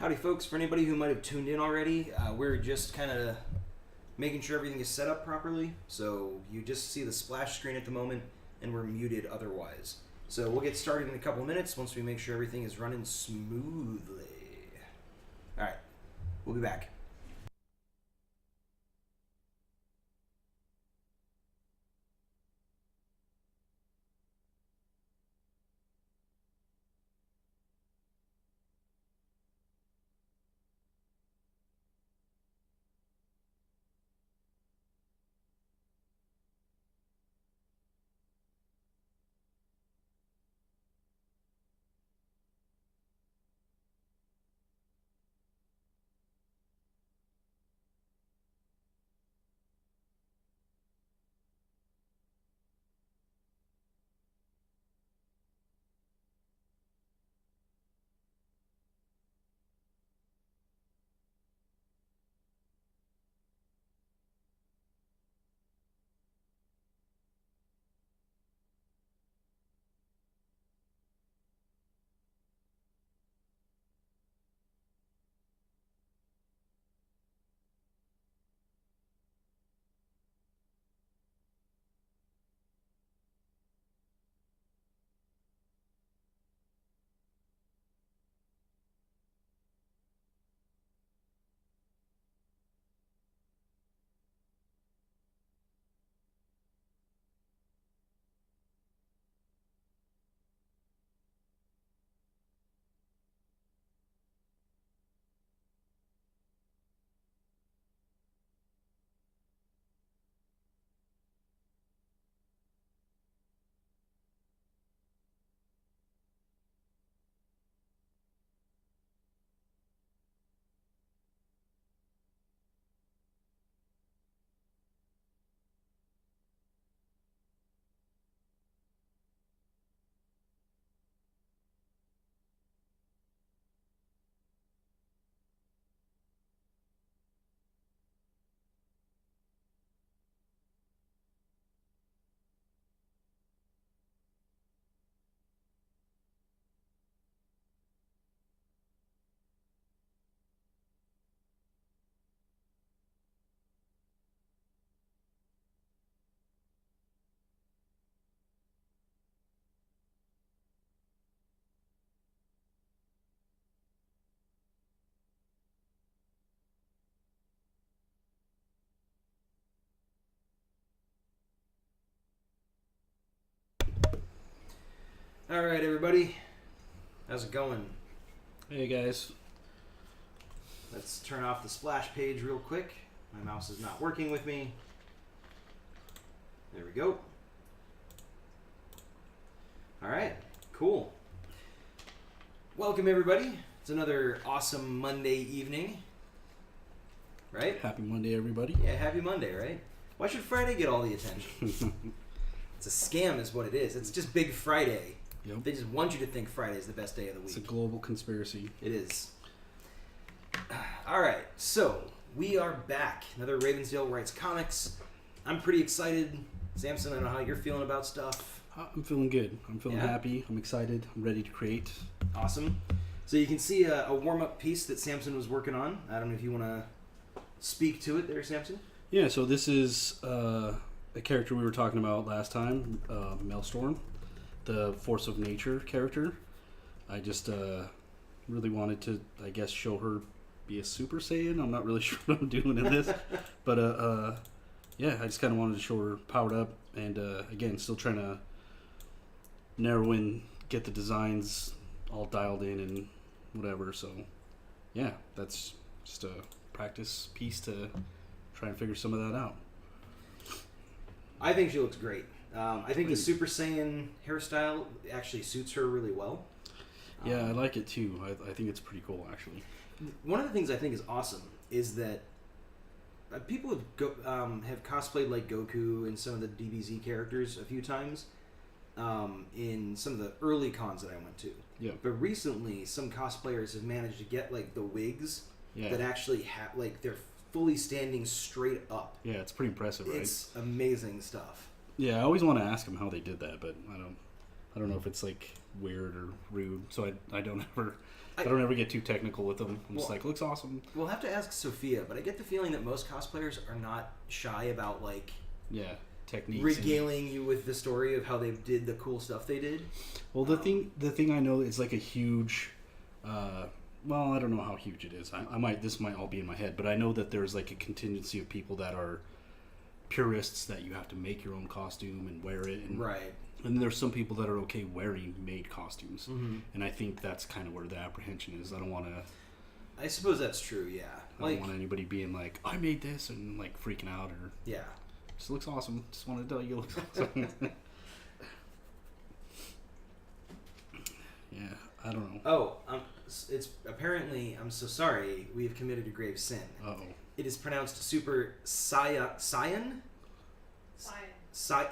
Howdy folks, for anybody who might have tuned in already, we're just kind of making sure everything is set up properly. So you just see the splash screen at the moment and we're muted otherwise. So we'll get started in a couple of minutes once we make sure everything is running smoothly. Alright, we'll be back. Alright everybody, how's it going? Hey guys. Let's turn off the splash page real quick. My mouse is not working with me. There we go. Alright, cool. Welcome everybody. It's another awesome Monday evening. Right? Happy Monday, everybody. Yeah, happy Monday, right? Why should Friday get all the attention? It's a scam is what it is. It's just Big Friday. Yep. They just want you to think Friday is the best day of the week. It's a global conspiracy. It is. Alright, so we are back. Another Ravensdale Writes Comics. I'm pretty excited. Samson, I don't know how you're feeling about stuff. I'm feeling good. I'm feeling happy. I'm excited. I'm ready to create. Awesome. So you can see a warm-up piece that Samson was working on. I don't know if you want to speak to it there, Samson? Yeah, so this is a character we were talking about last time, Maelstrom, the Force of Nature character. I just really wanted to, I guess, show her be a Super Saiyan. I'm not really sure what I'm doing in this. But, yeah, I just kind of wanted to show her powered up. And, again, still trying to narrow in, get the designs all dialed in and whatever. So, yeah, that's just a practice piece to try and figure some of that out. I think she looks great. I think the Super Saiyan hairstyle actually suits her really well. Yeah, I like it too. I think it's pretty cool, actually. One of the things I think is awesome is that people have cosplayed like Goku and some of the DBZ characters a few times in some of the early cons that I went to. Yeah. But recently, some cosplayers have managed to get like the wigs that actually have like they're fully standing straight up. Yeah, it's pretty impressive, right? It's amazing stuff. Yeah, I always want to ask them how they did that, but I I don't know if it's like weird or rude, so I don't ever get too technical with them. I'm just like, looks awesome. We'll have to ask Sophia, but I get the feeling that most cosplayers are not shy about like techniques, regaling you with the story of how they did the cool stuff they did. Well, the thing I know is like a huge. Well, I don't know how huge it is. This might all be in my head, but I know that there's like a contingency of people that are purists that you have to make your own costume and wear it, and right. And there's some people that are okay wearing made costumes, Mm-hmm. and I think that's kind of where the apprehension is. I don't want to. I suppose that's true. Yeah. I don't want anybody being like, I made this, and like freaking out or. Yeah. Just looks awesome. Just want to tell you, it looks awesome. Yeah, I don't know. Oh, it's apparently. I'm so sorry. We have committed a grave sin. Uh-oh. It is pronounced Super Saiyan. Science.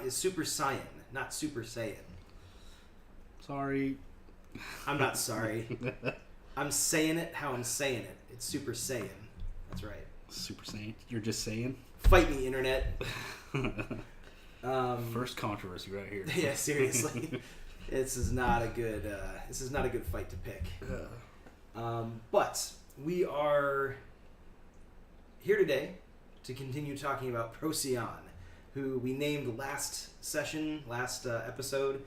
Is Super Saiyan, not Super Saiyan. Sorry. I'm not sorry. I'm saying it how I'm saying it. It's Super Saiyan. That's right. Super Saiyan. You're just saying? Fight me, internet. First controversy right here. Yeah, seriously. This is not a good fight to pick. But we are here today to continue talking about Procyon, who we named last episode,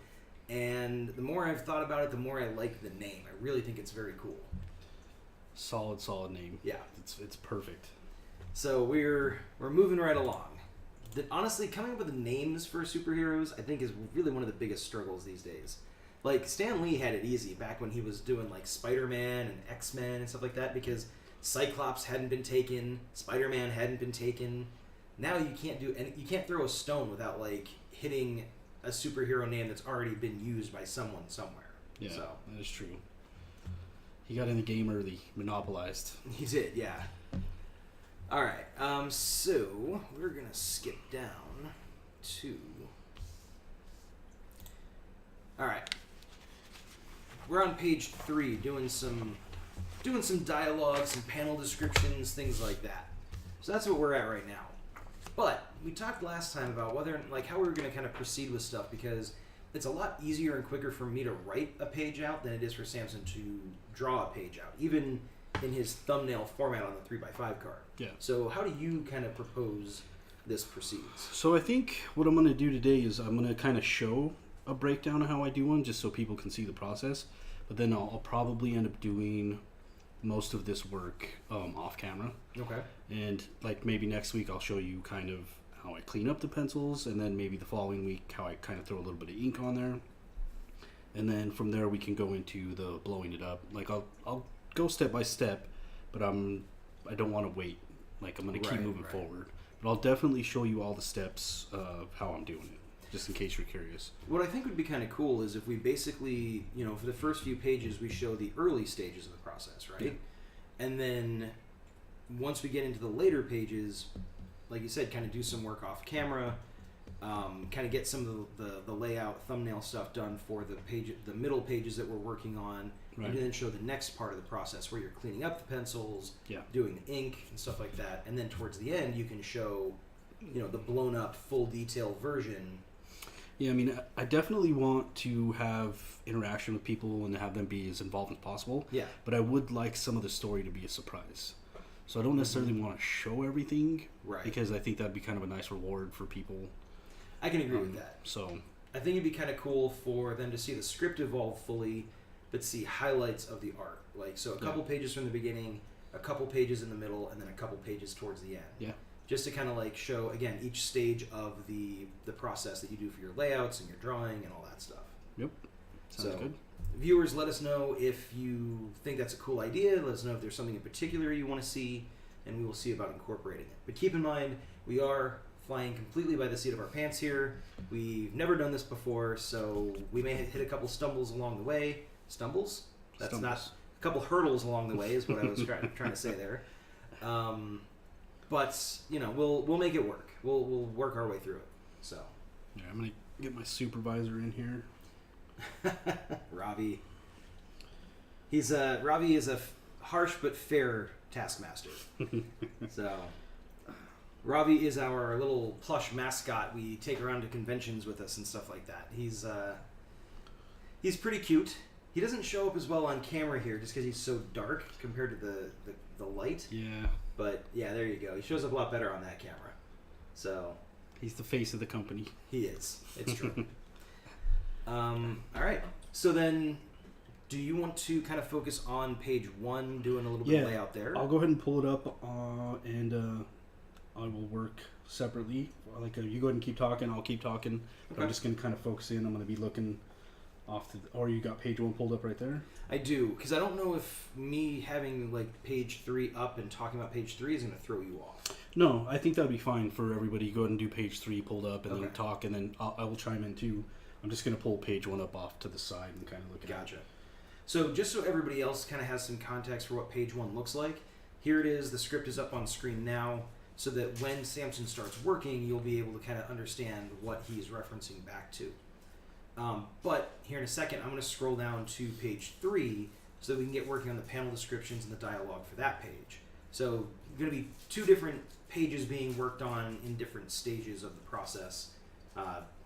and the more I've thought about it, the more I like the name. I really think it's very cool. Solid name. Yeah, it's perfect. So we're moving right along. Honestly, coming up with the names for superheroes, I think, is really one of the biggest struggles these days. Like, Stan Lee had it easy back when he was doing, like, Spider-Man and X-Men and stuff like that, because Cyclops hadn't been taken, Spider-Man hadn't been taken. Now you can't throw a stone without, like, hitting a superhero name that's already been used by someone somewhere. Yeah, so. That is true. He got in the game early, monopolized. He did, yeah. All right, so we're gonna skip down to. All right, we're on page 3, doing some dialogue, some panel descriptions, things like that. So that's what we're at right now. But we talked last time about how we were gonna kind of proceed with stuff, because it's a lot easier and quicker for me to write a page out than it is for Samson to draw a page out, even in his thumbnail format on the 3x5 card. Yeah. So how do you kind of propose this proceeds? So I think what I'm going to do today is I'm going to kind of show a breakdown of how I do one, just so people can see the process. But then I'll probably end up doing most of this work off camera. Okay. And like maybe next week I'll show you kind of how I clean up the pencils, and then maybe the following week how I kind of throw a little bit of ink on there. And then from there we can go into the blowing it up. Like I'll go step by step, but I don't want to wait. Like I'm going to keep moving forward. But I'll definitely show you all the steps of how I'm doing it, just in case you're curious. What I think would be kind of cool is if we basically, for the first few pages, we show the early stages of the process, right? Yeah. And then once we get into the later pages, like you said, kind of do some work off camera, kind of get some of the layout, thumbnail stuff done for the middle pages that we're working on, right. And then show the next part of the process where you're cleaning up the pencils, doing the ink and stuff like that, and then towards the end you can show, the blown up full detail version. Yeah, I mean, I definitely want to have interaction with people and have them be as involved as possible. Yeah. But I would like some of the story to be a surprise. So I don't necessarily want to show everything, right? Because I think that'd be kind of a nice reward for people. I can agree with that. So I think it'd be kind of cool for them to see the script evolve fully, but see highlights of the art. Like, so a couple pages from the beginning, a couple pages in the middle, and then a couple pages towards the end. Yeah. Just to kind of like show, again, each stage of the process that you do for your layouts and your drawing and all that stuff. Yep. Sounds good. Viewers, let us know if you think that's a cool idea. Let us know if there's something in particular you want to see, and we will see about incorporating it. But keep in mind, we are flying completely by the seat of our pants here. We've never done this before, so we may hit a couple stumbles along the way. Stumbles? That's not a couple hurdles along the way is what I was trying to say there. But we'll make it work. We'll work our way through it. So yeah, I'm gonna get my supervisor in here. Ravi. Ravi is a harsh but fair taskmaster. So Ravi is our little plush mascot we take around to conventions with us and stuff like that. He's He's pretty cute. He doesn't show up as well on camera here just because he's so dark compared to the light. Yeah. But yeah, there you go. He shows up a lot better on that camera. So he's the face of the company. he is. It's true. All right. So then, do you want to kind of focus on page 1, doing a little bit of layout there? I'll go ahead and pull it up, and I will work separately. Like you go ahead and keep talking. I'll keep talking. Okay. I'm just going to kind of focus in. I'm going to be looking off to. Or you got page 1 pulled up right there? I do, because I don't know if me having like page 3 up and talking about page 3 is going to throw you off. No, I think that'd be fine for everybody. Go ahead and do page 3 pulled up, and then talk, and then I will chime in too. I'm just going to pull page 1 up off to the side and kind of look at it. Gotcha. So just so everybody else kind of has some context for what page 1 looks like, here it is. The script is up on screen now, so that when Samson starts working, you'll be able to kind of understand what he's referencing back to. But here in a second, I'm going to scroll down to page 3 so that we can get working on the panel descriptions and the dialogue for that page. So going to be 2 different pages being worked on in different stages of the process.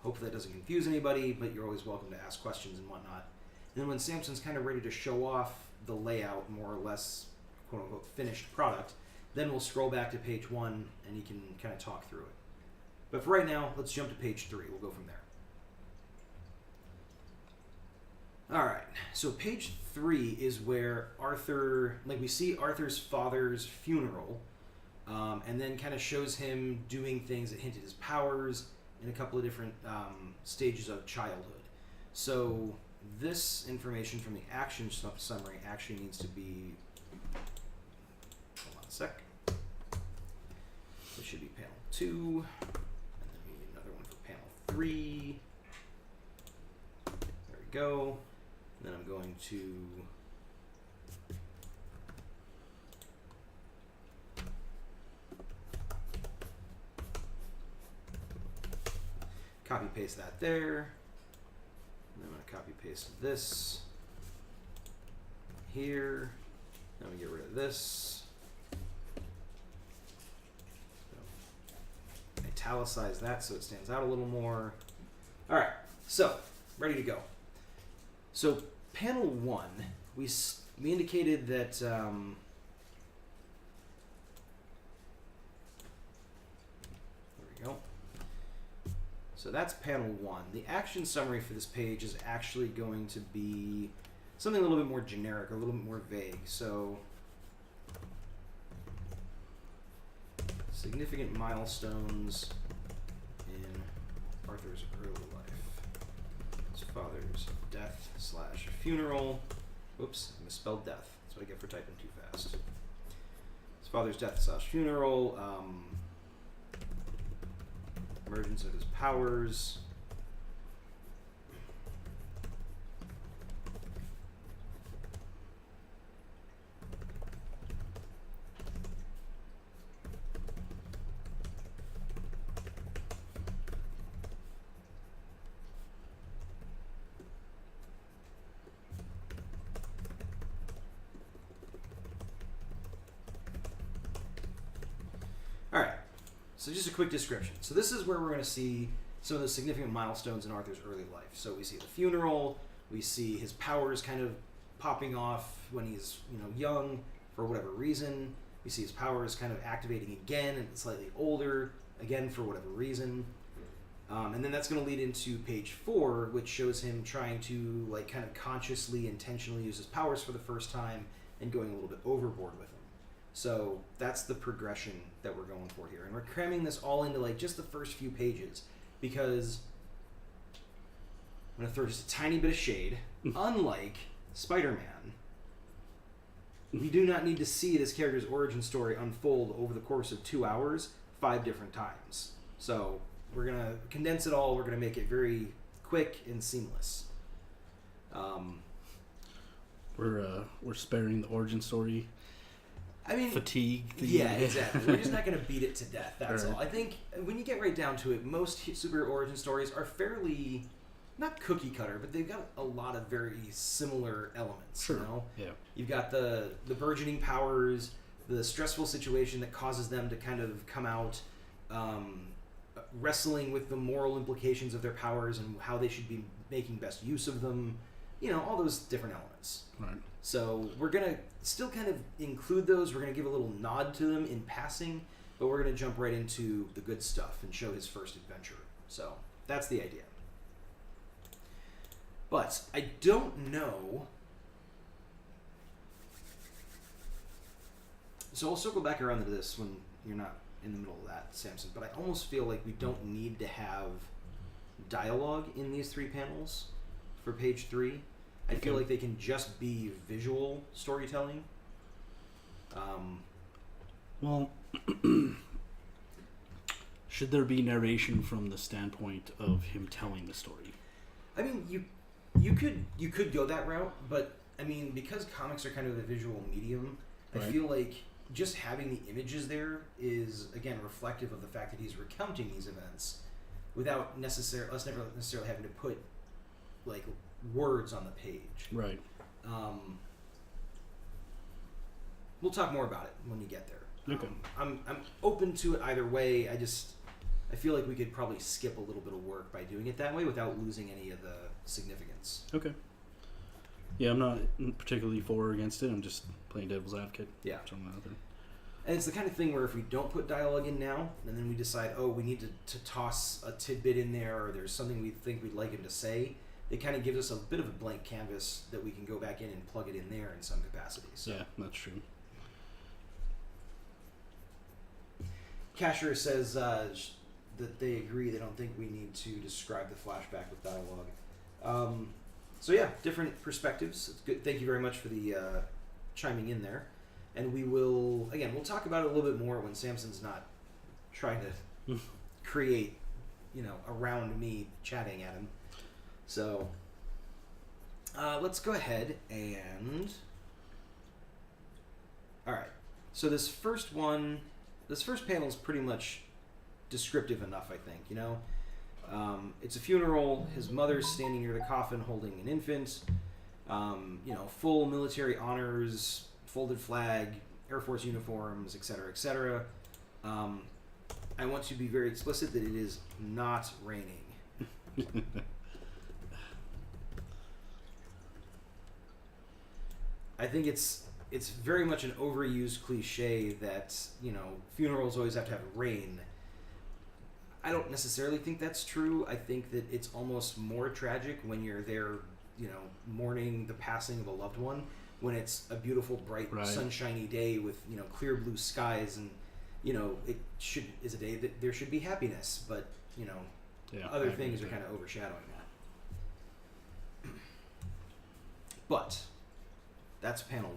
Hopefully that doesn't confuse anybody, but you're always welcome to ask questions and whatnot. And then when Samson's kind of ready to show off the layout, more or less, quote-unquote, finished product, then we'll scroll back to page 1 and you can kind of talk through it. But for right now, let's jump to page 3. We'll go from there. All right, so page 3 is where Arthur, like we see Arthur's father's funeral, and then kind of shows him doing things that hint at his powers in a couple of different stages of childhood. So this information from the action summary actually needs to be, hold on a sec, this should be panel 2, and then we need another one for panel 3. There we go. And then I'm going to copy paste that there. And then I'm going to copy paste this here. Then we get rid of this. So, italicize that so it stands out a little more. All right, so ready to go. So panel 1, we indicated that there we go. So that's panel 1. The action summary for this page is actually going to be something a little bit more generic, a little bit more vague. So significant milestones in Arthur's early life. His father's death / funeral. Whoops, I misspelled death. That's what I get for typing too fast. His father's death / funeral. Emergence of his powers. All right. So just a quick description. So this is where we're going to see some of the significant milestones in Arthur's early life. So we see the funeral, we see his powers kind of popping off when he's young for whatever reason. We see his powers kind of activating again and slightly older, again for whatever reason. And then that's going to lead into page 4, which shows him trying to kind of consciously, intentionally use his powers for the first time and going a little bit overboard with them. So that's the progression that we're going for here. And we're cramming this all into just the first few pages because I'm going to throw just a tiny bit of shade. Unlike Spider-Man, we do not need to see this character's origin story unfold over the course of 2 hours 5 different times. So we're going to condense it all. We're going to make it very quick and seamless. We're sparing the origin story. I mean, fatigue. Yeah, exactly. We're just not going to beat it to death. That's right. all. I think when you get right down to it, most superhero origin stories are fairly not cookie cutter, but they've got a lot of very similar elements. Sure. Yeah. You've got the burgeoning powers, the stressful situation that causes them to kind of come out, wrestling with the moral implications of their powers and how they should be making best use of them. all those different elements. Right. So we're going to still kind of include those. We're going to give a little nod to them in passing, but we're going to jump right into the good stuff and show his first adventure. So that's the idea. But I don't know. So I'll circle back around to this when you're not in the middle of that, Samson. But I almost feel like we don't need to have dialogue in these 3 panels for page 3. I feel like they can just be visual storytelling. Well, should there be narration from the standpoint of him telling the story? I mean, you could go that route, but I mean, because comics are kind of a visual medium, Right. I feel like just having the images there is, again, reflective of the fact that he's recounting these events without us never necessarily having to put like words on the page. Right. We'll talk more about it when you get there. Okay. I'm open to it either way. I feel like we could probably skip a little bit of work by doing it that way without losing any of the significance. Okay. Yeah, I'm not particularly for or against it. I'm just playing devil's advocate. Yeah. Throwing that out there. And it's the kind of thing where if we don't put dialogue in now, and then we decide, oh, we need to toss a tidbit in there, or there's something we think we'd like him to say, it kind of gives us a bit of a blank canvas that we can go back in and plug it in there in some capacity. So. Yeah, that's true. Casher says that they agree. They don't think we need to describe the flashback with dialogue. So yeah, different perspectives. It's good. Thank you very much for the chiming in there. And we'll talk about it a little bit more when Samson's not trying to create, around me chatting at him. So let's go ahead and... All right. So this first panel is pretty much descriptive enough, I think. It's a funeral. His mother's standing near the coffin holding an infant. Full military honors, folded flag, Air Force uniforms, etc., etc. I want to be very explicit that it is not raining. I think it's very much an overused cliche that, funerals always have to have rain. I don't necessarily think that's true. I think that it's almost more tragic when you're there, mourning the passing of a loved one, when it's a beautiful, bright, sunshiny day with, clear blue skies, and, it is a day that there should be happiness, but, other things are kind of overshadowing that. But that's panel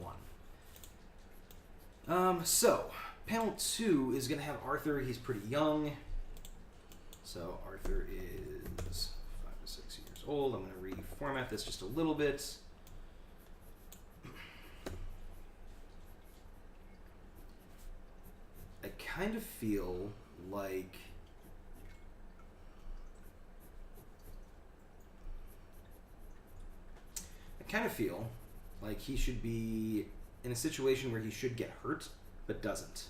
1. So panel 2 is going to have Arthur. He's pretty young. So Arthur is 5 to 6 years old. I'm going to reformat this just a little bit. I kind of feel like he should be in a situation where he should get hurt, but doesn't.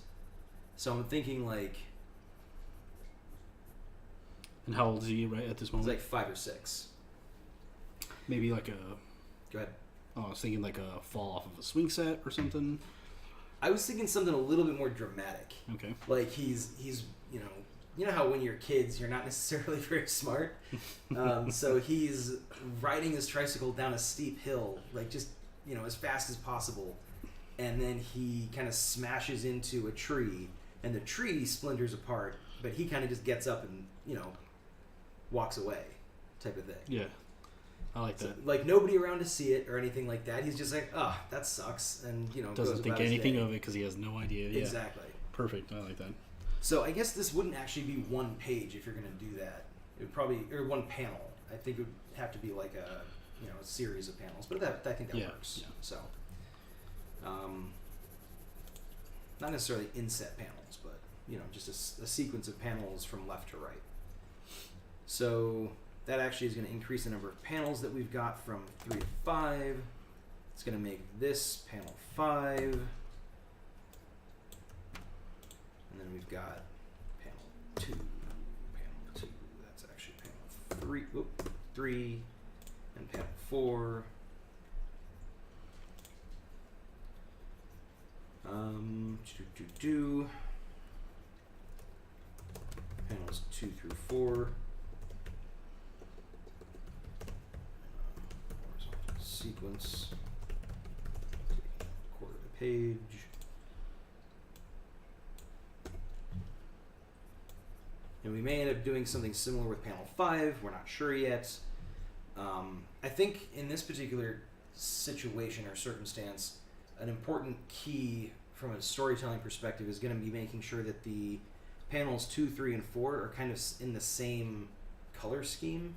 So I'm thinking like... And how old is he right at this moment? He's like 5 or 6. Maybe like a... Go ahead. Oh, I was thinking like a fall off of a swing set or something. I was thinking something a little bit more dramatic. Okay. Like he's you know how when you're kids you're not necessarily very smart. So he's riding his tricycle down a steep hill, like just as fast as possible, and then he kind of smashes into a tree, and the tree splinters apart, but he kind of just gets up and walks away, type of thing. Yeah, I like that. Like nobody around to see it or anything like that. He's just like, oh, that sucks, and doesn't goes think about his anything day. of it because he has no idea. Yeah. Exactly. Perfect. I like that. So I guess this wouldn't actually be one page if you're going to do that. It would probably, or one panel. I think it would have to be like a series of panels. But I think that works. Yeah. So, not necessarily inset panels, but just a sequence of panels from left to right. So that actually is going to increase the number of panels that we've got from 3 to 5. It's going to make this panel 5. And then we've got panel 2. Panel 2. That's actually panel 3. 3. And panel 4. Panels 2 through 4. Horizontal sequence. Quarter of the page. And we may end up doing something similar with panel 5. We're not sure yet. I think in this particular situation or circumstance, an important key from a storytelling perspective is going to be making sure that the panels 2, 3, and 4 are kind of in the same color scheme.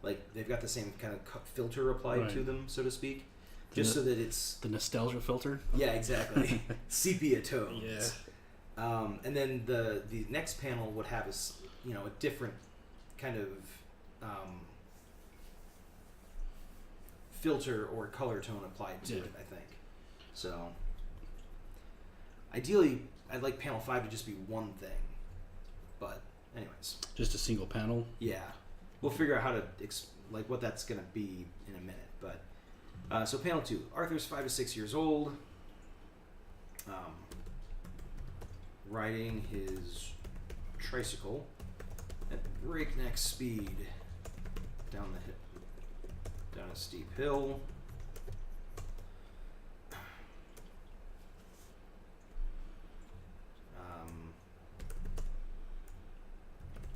Like, they've got the same kind of filter applied to them, so to speak. Just so that it's... The nostalgia filter? Yeah, exactly. Sepia tones. Yeah. And then the next panel would have a different kind of filter or color tone applied to it, I think. So, ideally, I'd like panel 5 to just be one thing. But, anyways. Just a single panel? Yeah. We'll figure out how to, what that's going to be in a minute. But, so panel 2. Arthur's 5 to 6 years old. Riding his tricycle at breakneck speed down a steep hill.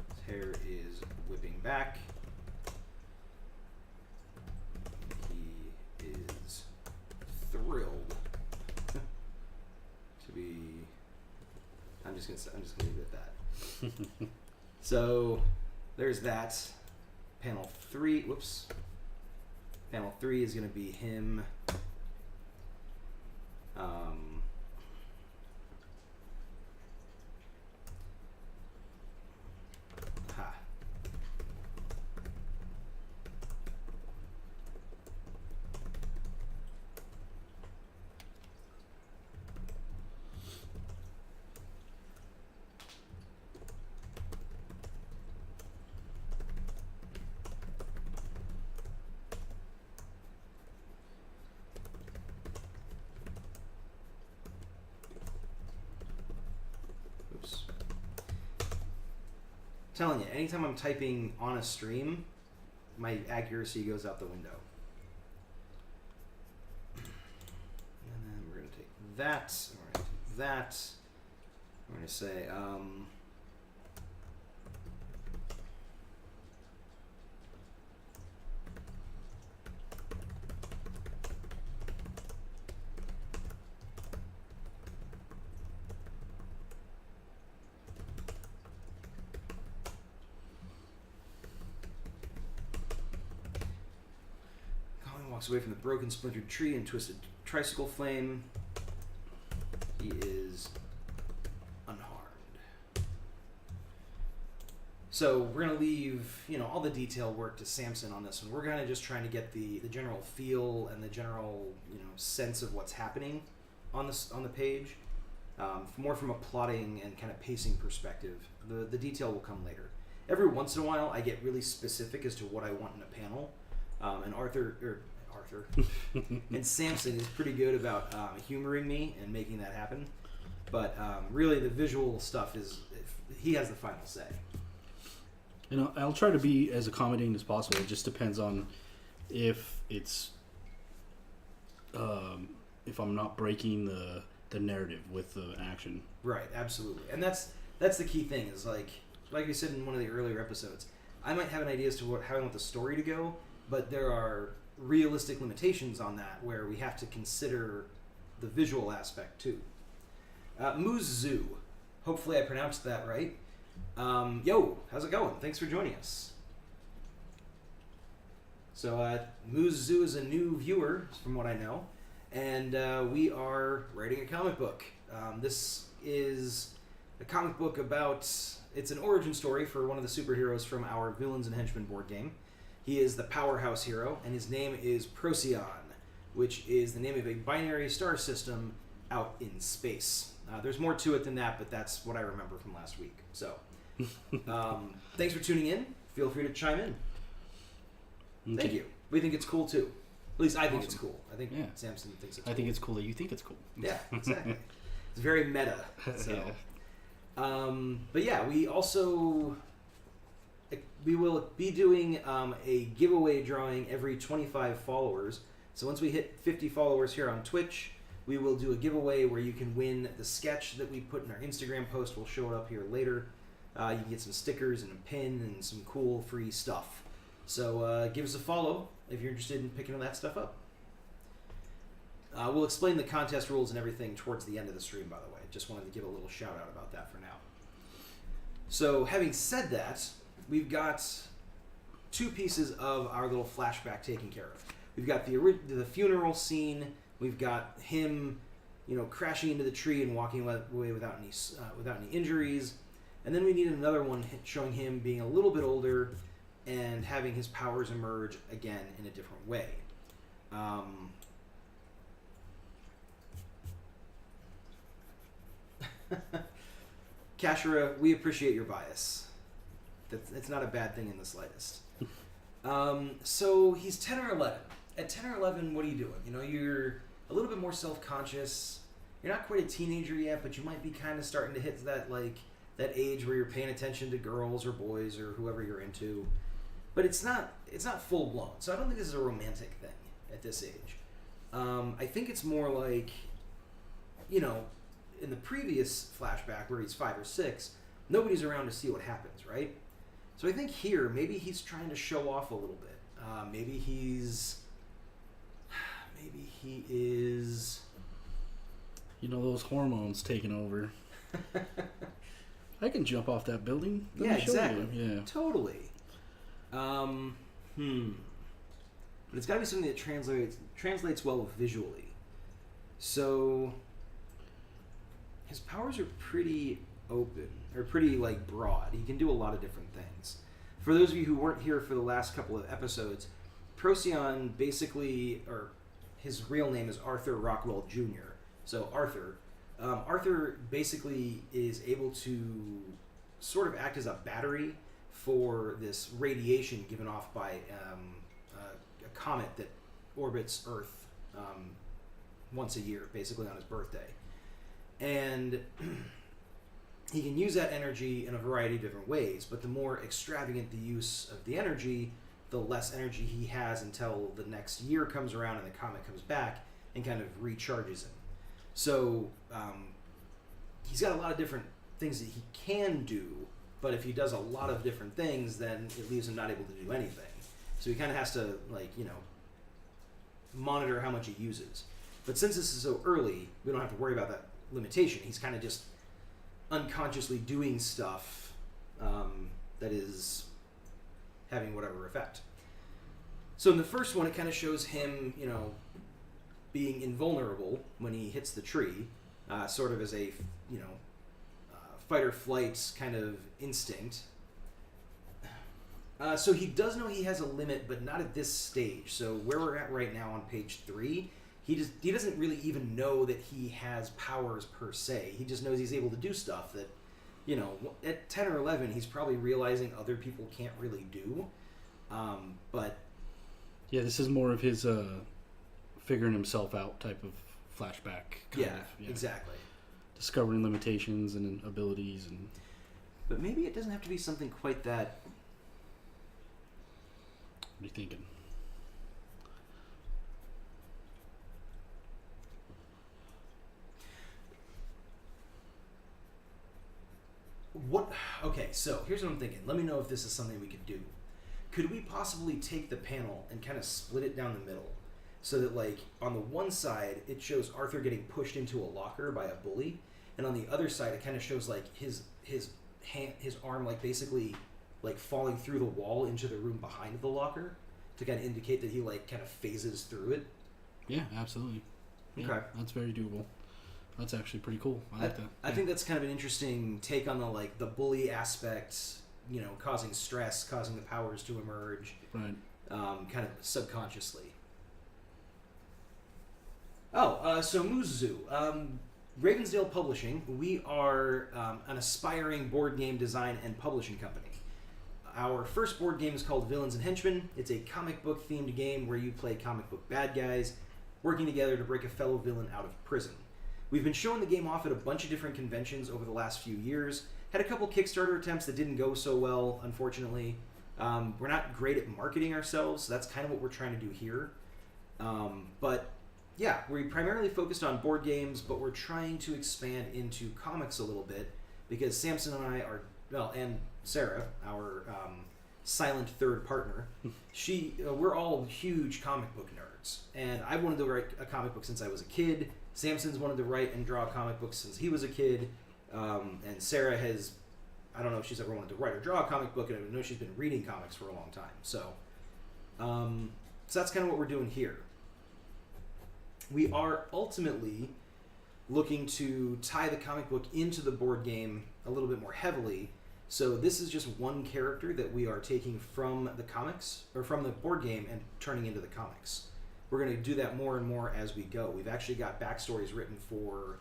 His hair is whipping back. He is thrilled to be. I'm just gonna leave it at that. So there's that. Panel 3. Whoops. Panel 3 is gonna be him. Telling you, anytime I'm typing on a stream, my accuracy goes out the window. And then we're going to take that, and we're going to take that. We're going to say, walks away from the broken, splintered tree and twisted tricycle flame. He is unharmed. So we're going to leave, all the detail work to Samson on this one. We're kind of just trying to get the general feel and the general, sense of what's happening on the page. More from a plotting and kind of pacing perspective. The detail will come later. Every once in a while, I get really specific as to what I want in a panel. And Arthur and Samson is pretty good about humoring me and making that happen. But really, the visual stuff he has the final say. I'll try to be as accommodating as possible. It just depends on if it's if I'm not breaking the narrative with the action. Right, absolutely, and that's the key thing. Is like we said in one of the earlier episodes, I might have an idea as to how I want the story to go. But there are realistic limitations on that where we have to consider the visual aspect too. Moose Zoo. Hopefully I pronounced that right. Yo, how's it going? Thanks for joining us. So Moose Zoo is a new viewer from what I know. And we are writing a comic book. This is a comic book about... It's an origin story for one of the superheroes from our Villains and Henchmen board game. He is the powerhouse hero, and his name is Procyon, which is the name of a binary star system out in space. There's more to it than that, but that's what I remember from last week. So, thanks for tuning in. Feel free to chime in. Okay. Thank you. We think it's cool, too. At least I think it's cool. I think Samson thinks it's cool. I think it's cool that you think it's cool. Yeah, exactly. It's very meta. So, Yeah. But yeah, we will be doing a giveaway drawing every 25 followers. So once we hit 50 followers here on Twitch, we will do a giveaway where you can win the sketch that we put in our Instagram post. We'll show it up here later. You can get some stickers and a pin and some cool free stuff. So give us a follow if you're interested in picking that stuff up. We'll explain the contest rules and everything towards the end of the stream, by the way. Just wanted to give a little shout out about that for now. So having said that, we've got two pieces of our little flashback taken care of. We've got the funeral scene. We've got him, crashing into the tree and walking away without any injuries. And then we need another one showing him being a little bit older and having his powers emerge again in a different way. Kashira, we appreciate your bias. It's not a bad thing in the slightest. So he's 10 or 11. At 10 or 11, what are you doing? You're a little bit more self-conscious. You're not quite a teenager yet, but you might be kind of starting to hit that age where you're paying attention to girls or boys or whoever you're into. But it's not full blown. So I don't think this is a romantic thing at this age. I think it's more like, in the previous flashback where he's 5 or 6, nobody's around to see what happens, right? So I think here, maybe he's trying to show off a little bit. Maybe he is... those hormones taking over. I can jump off that building. Let me show exactly. you. Yeah, totally. But it's got to be something that translates well visually. So his powers are pretty open, or pretty broad. He can do a lot of different things. For those of you who weren't here for the last couple of episodes, Procyon basically, or his real name is Arthur Rockwell Jr. So Arthur basically is able to sort of act as a battery for this radiation given off by a comet that orbits Earth once a year, basically on his birthday. And he can use that energy in a variety of different ways, but the more extravagant the use of the energy, the less energy he has until the next year comes around and the comet comes back and kind of recharges him. So he's got a lot of different things that he can do, but if he does a lot of different things, then it leaves him not able to do anything. So he kind of has to, monitor how much he uses. But since this is so early, we don't have to worry about that limitation. He's kind of just unconsciously doing stuff that is having whatever effect. So in the first one, it kind of shows him, being invulnerable when he hits the tree, sort of as a, fight or flight kind of instinct. So he does know he has a limit, but not at this stage. So where we're at right now on page 3, he doesn't really even know that he has powers per se. He just knows he's able to do stuff that, at 10 or 11, he's probably realizing other people can't really do. But yeah, this is more of his figuring himself out type of flashback. Kind of, exactly. Discovering limitations and abilities But maybe it doesn't have to be something quite that. What are you thinking? Okay, so here's what I'm thinking. Let me know if this is something we could do. Could we possibly take the panel and kind of split it down the middle so that, on the one side, it shows Arthur getting pushed into a locker by a bully, and on the other side, it kind of shows, his arm, basically, falling through the wall into the room behind the locker to kind of indicate that he, kind of phases through it? Yeah, absolutely. Yeah, okay. That's very doable. That's actually pretty cool. I like that. I think that's kind of an interesting take on the bully aspect, causing stress, causing the powers to emerge. Right. Kind of subconsciously. So Muzu. Ravensdale Publishing, we are an aspiring board game design and publishing company. Our first board game is called Villains and Henchmen. It's a comic book themed game where you play comic book bad guys working together to break a fellow villain out of prison. We've been showing the game off at a bunch of different conventions over the last few years. Had a couple Kickstarter attempts that didn't go so well, unfortunately. We're not great at marketing ourselves, so that's kind of what we're trying to do here. But yeah, we primarily focused on board games, but we're trying to expand into comics a little bit because Samson and I are, well, and Sarah, our silent third partner, we're all huge comic book nerds. And I've wanted to write a comic book since I was a kid. Samson's wanted to write and draw comic books since he was a kid. And Sarah has, I don't know if she's ever wanted to write or draw a comic book, and I know she's been reading comics for a long time. So that's kind of what we're doing here. We are ultimately looking to tie the comic book into the board game a little bit more heavily. So this is just one character that we are taking from the comics, or from the board game, and turning into the comics. We're going to do that more and more as we go. We've actually got backstories written for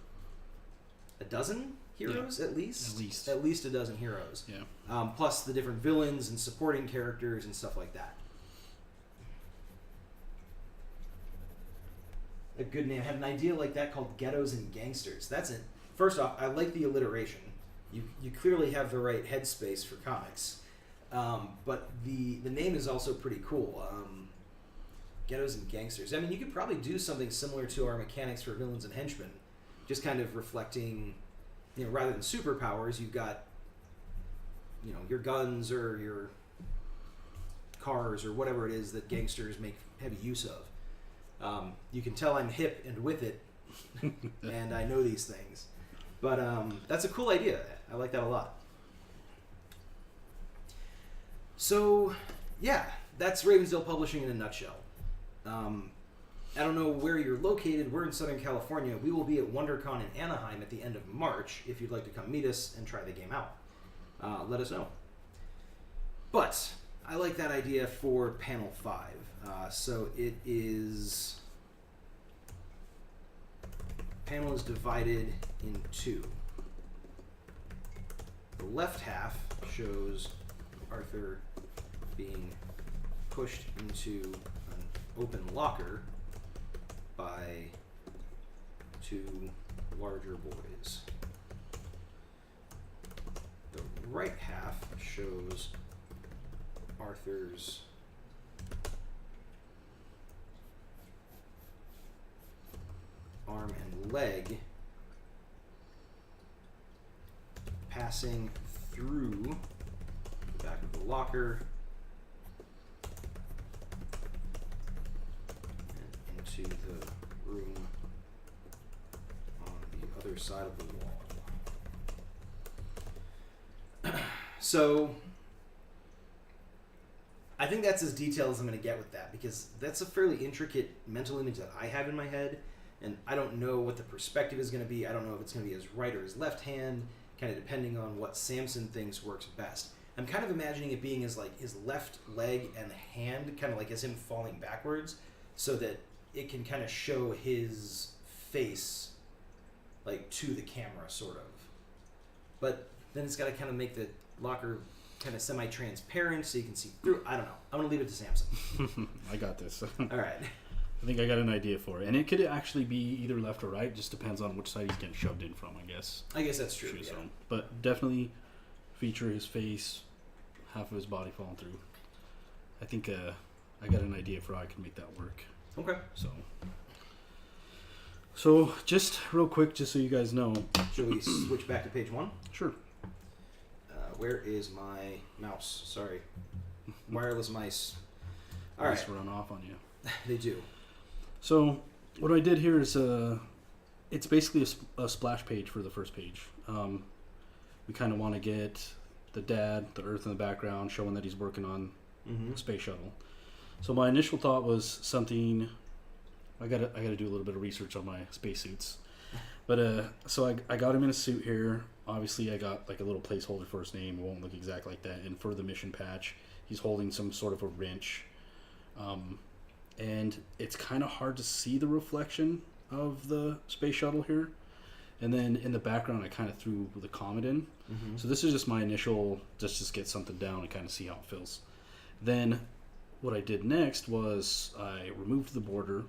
a dozen heroes, at least. At least a dozen heroes. Yeah. Plus the different villains and supporting characters and stuff like that. A good name. I had an idea like that called Ghettos and Gangsters. That's it. First off, I like the alliteration. You clearly have the right headspace for comics. But the name is also pretty cool. Ghettos and Gangsters. I mean, you could probably do something similar to our mechanics for villains and henchmen. Just kind of reflecting, rather than superpowers, you've got, your guns or your cars or whatever it is that gangsters make heavy use of. You can tell I'm hip and with it, and I know these things. But that's a cool idea. I like that a lot. So, yeah, that's Ravensdale Publishing in a nutshell. I don't know where you're located. We're in Southern California. We will be at WonderCon in Anaheim at the end of March. If you'd like to come meet us and try the game out, let us know. But I like that idea for panel 5. So it is... Panel is divided in two. The left half shows Arthur being pushed into an open locker by two larger boys. The right half shows Arthur's arm and leg passing through the back of the locker and into the room on the other side of the wall. So I think that's as detailed as I'm going to get with that, because that's a fairly intricate mental image that I have in my head, and I don't know what the perspective is going to be. I don't know if it's going to be his right or his left hand, kind of depending on what Samson thinks works best. I'm kind of imagining it being as like his left leg and hand, kind of like as him falling backwards, so that it can kind of show his face like to the camera, sort of. But then it's got to kind of make the locker kind of semi-transparent so you can see through. I don't know. I'm going to leave it to Samson. I got this. All right. I think I got an idea for it. And it could actually be either left or right. Just depends on which side he's getting shoved in from, I guess. I guess that's true, yeah. But definitely feature his face, half of his body falling through. I think I got an idea for how I can make that work. Okay. So just real quick, just so you guys know. Should we switch back to page 1? Sure. Where is my mouse? Sorry. Wireless mice. All Mice right. run off on you. They do. So what I did here is it's basically a splash page for the first page. We kind of want to get the dad, the Earth in the background, showing that he's working on the space shuttle. So my initial thought was something. I gotta do a little bit of research on my spacesuits. But so I got him in a suit here. Obviously, I got like a little placeholder for his name. It won't look exactly like that. And for the mission patch, he's holding some sort of a wrench. And it's kind of hard to see the reflection of the space shuttle here. And then in the background, I kind of threw the comet in. So this is just my initial, just get something down and kind of see how it feels. Then what I did next was I removed the border,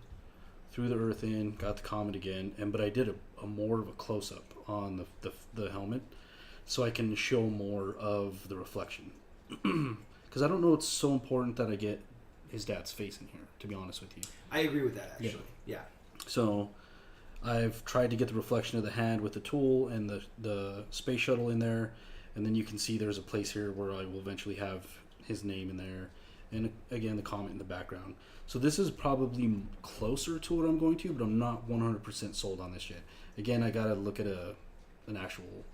threw the earth in, got the comet again, but I did a more of a close up on the helmet, so I can show more of the reflection. Because I don't know it's so important that I get his dad's face in here, to be honest with you. I agree with that, actually. Yeah. So I've tried to get the reflection of the hand with the tool and the space shuttle in there, and then you can see there's a place here where I will eventually have his name in there, and again the comet in the background. So this is probably closer to what I'm going to, but I'm not 100% sold on this yet. Again, I gotta look at an actual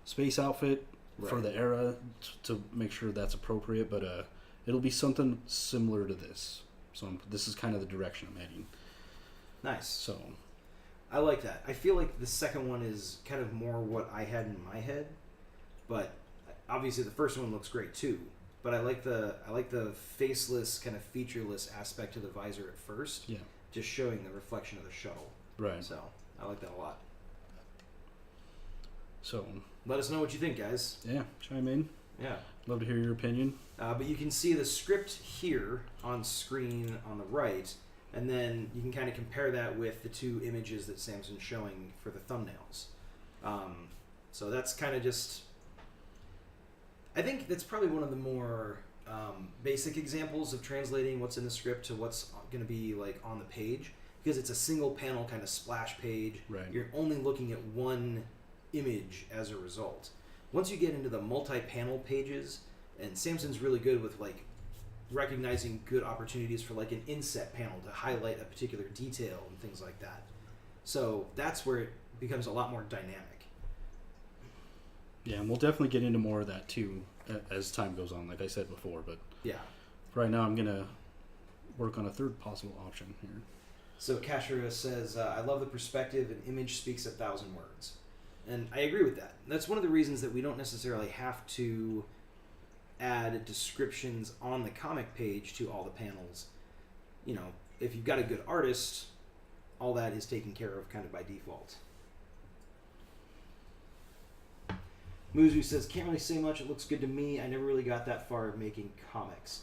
space outfit for the era to make sure that's appropriate, but it'll be something similar to this. So this is kind of the direction I'm heading. Nice. So I like that. I feel like the second one is kind of more what I had in my head, but obviously the first one looks great too. But I like the faceless, kind of featureless aspect of the visor at first. Yeah. Just showing the reflection of the shuttle. Right. So I like that a lot. So let us know what you think, guys. Yeah, chime in. Yeah. Love to hear your opinion. But you can see the script here on screen on the right, and then you can kind of compare that with the two images that Samson's showing for the thumbnails. So that's kind of just... I think that's probably one of the more basic examples of translating what's in the script to what's going to be like on the page, because it's a single panel kind of splash page. Right. You're only looking at one image as a result. Once you get into the multi-panel pages, and Samson's really good with like recognizing good opportunities for like an inset panel to highlight a particular detail and things like that. So that's where it becomes a lot more dynamic. Yeah, and we'll definitely get into more of that too as time goes on, like I said before. But yeah, right now I'm gonna work on a third possible option here. So Kashira says, I love the perspective, an image speaks 1,000 words. And I agree with that. That's one of the reasons that we don't necessarily have to add descriptions on the comic page to all the panels. You know, if you've got a good artist, all that is taken care of kind of by default. Muzu says, can't really say much, it looks good to me. I never really got that far of making comics.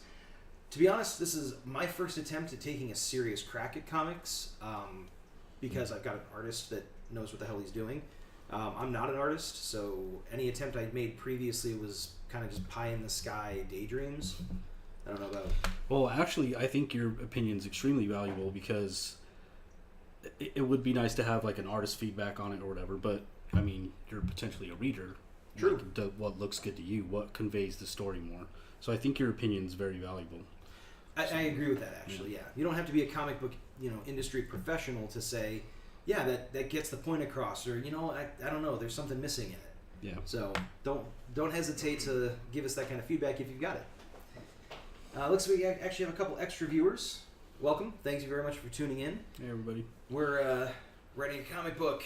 To be honest, this is my first attempt at taking a serious crack at comics, because I've got an artist that knows what the hell he's doing. I'm not an artist, so any attempt I'd made previously was kind of just pie-in-the-sky daydreams. I don't know about... Well, actually, I think your opinion's extremely valuable, because it would be nice to have like an artist feedback on it or whatever, but, I mean, you're potentially a reader. True. Like, what looks good to you, what conveys the story more. So I think your opinion's very valuable. I agree with that, actually, yeah. You don't have to be a comic book, industry professional to say, yeah, that gets the point across, or, I don't know, there's something missing in it. Yeah. So don't hesitate to give us that kind of feedback if you've got it. Looks like we actually have a couple extra viewers. Welcome. Thank you very much for tuning in. Hey, everybody. We're writing a comic book.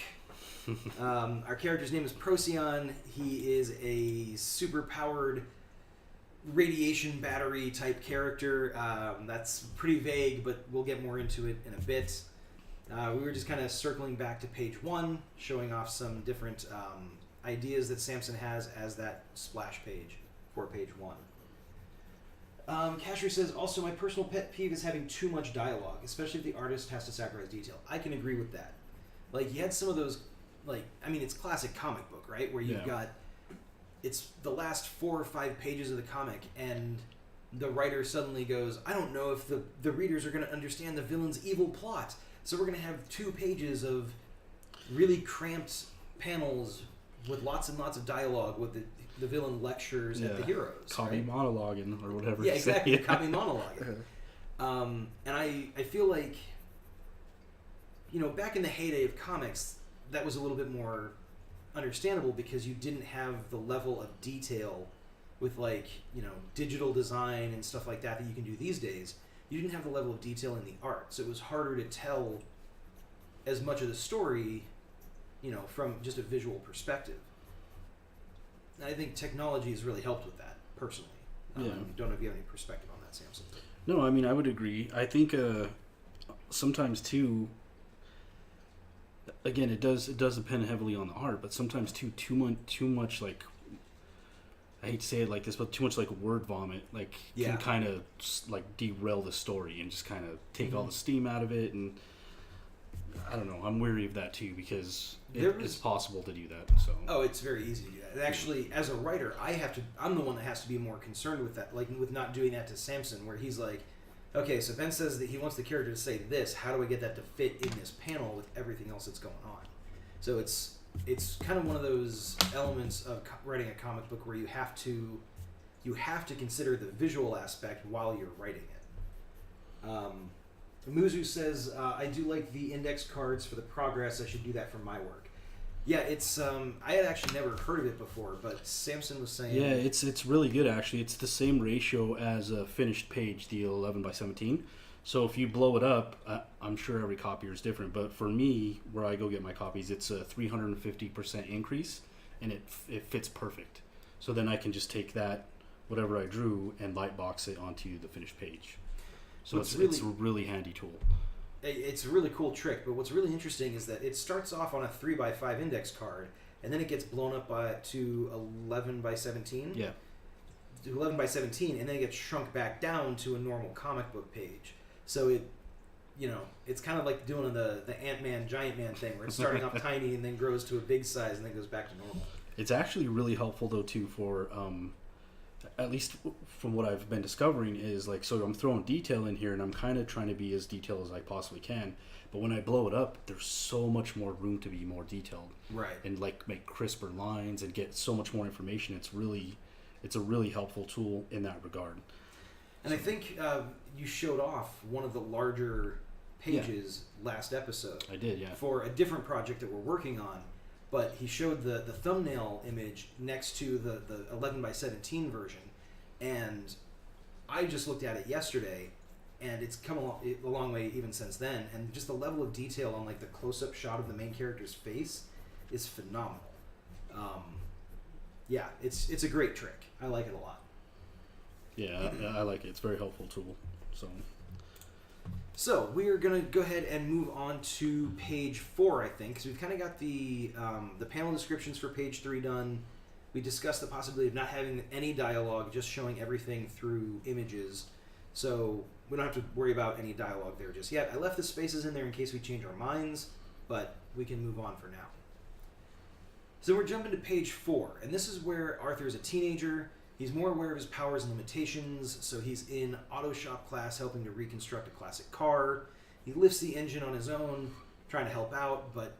Our character's name is Procyon. He is a super-powered radiation battery type character. That's pretty vague, but we'll get more into it in a bit. We were just kind of circling back to page 1, showing off some different ideas that Samson has as that splash page for page 1. Casher says, also my personal pet peeve is having too much dialogue, especially if the artist has to sacrifice detail. I can agree with that. Like, you had some of those, it's classic comic book, right? Where you've got, it's the last 4 or 5 pages of the comic, and the writer suddenly goes, I don't know if the readers are going to understand the villain's evil plot. So we're going to have 2 pages of really cramped panels with lots and lots of dialogue with the villain lectures at the heroes. Copy right? monologuing or whatever. Yeah, exactly. Copy monologuing. And I feel like, back in the heyday of comics, that was a little bit more understandable because you didn't have the level of detail with digital design and stuff like that you can do these days. You didn't have the level of detail in the art, so it was harder to tell as much of the story, from just a visual perspective. And I think technology has really helped with that, personally. Don't know if you have any perspective on that, Samson. No, I mean, I would agree. I think sometimes, too, again, it does depend heavily on the art, but sometimes, too much, like, I hate to say it like this, but too much like word vomit, can kind of derail the story and just kind of take all the steam out of it. And I don't know. I'm weary of that too because it's possible to do that. So. Oh, it's very easy to do that. And actually, as a writer, I'm the one that has to be more concerned with that, like with not doing that to Samson, where he's like, okay, so Ben says that he wants the character to say this. How do I get that to fit in this panel with everything else that's going on? So it's kind of one of those elements of writing a comic book where you have to consider the visual aspect while you're writing it. Muzu says, I do like the index cards for the progress. I should do that for my work. Yeah, it's I had actually never heard of it before, but Samson was saying... Yeah, it's really good, actually. It's the same ratio as a finished page, the 11 by 17. So if you blow it up, I'm sure every copier is different, but for me, where I go get my copies, it's a 350% increase, and it fits perfect. So then I can just take that, whatever I drew, and lightbox it onto the finished page. So it's a really handy tool. It's a really cool trick, but what's really interesting is that it starts off on a 3x5 index card, and then it gets blown up to 11 by 17. Yeah. To 11 by 17, and then it gets shrunk back down to a normal comic book page. So it's kind of like doing the Ant-Man, Giant Man thing, where it's starting off tiny and then grows to a big size and then goes back to normal. It's actually really helpful, though, too, for... at least from what I've been discovering is like, so I'm throwing detail in here and I'm kind of trying to be as detailed as I possibly can, but when I blow it up, there's so much more room to be more detailed, right? And like make crisper lines and get so much more information. It's a really helpful tool in that regard. And so, I think you showed off one of the larger pages last episode. I did, yeah, for a different project that we're working on. But he showed the thumbnail image next to the 11 by 17 version, and I just looked at it yesterday, and it's come a long way even since then. And just the level of detail on like the close-up shot of the main character's face is phenomenal. Yeah, it's a great trick. I like it a lot. Yeah, I like it. It's a very helpful tool. So we're gonna go ahead and move on to page 4, I think, because we've kind of got the panel descriptions for page 3 done. We discussed the possibility of not having any dialogue, just showing everything through images. So we don't have to worry about any dialogue there just yet. I left the spaces in there in case we change our minds, but we can move on for now. So we're jumping to page 4, and this is where Arthur is a teenager. He's more aware of his powers and limitations, so he's in auto shop class helping to reconstruct a classic car. He lifts the engine on his own, trying to help out, but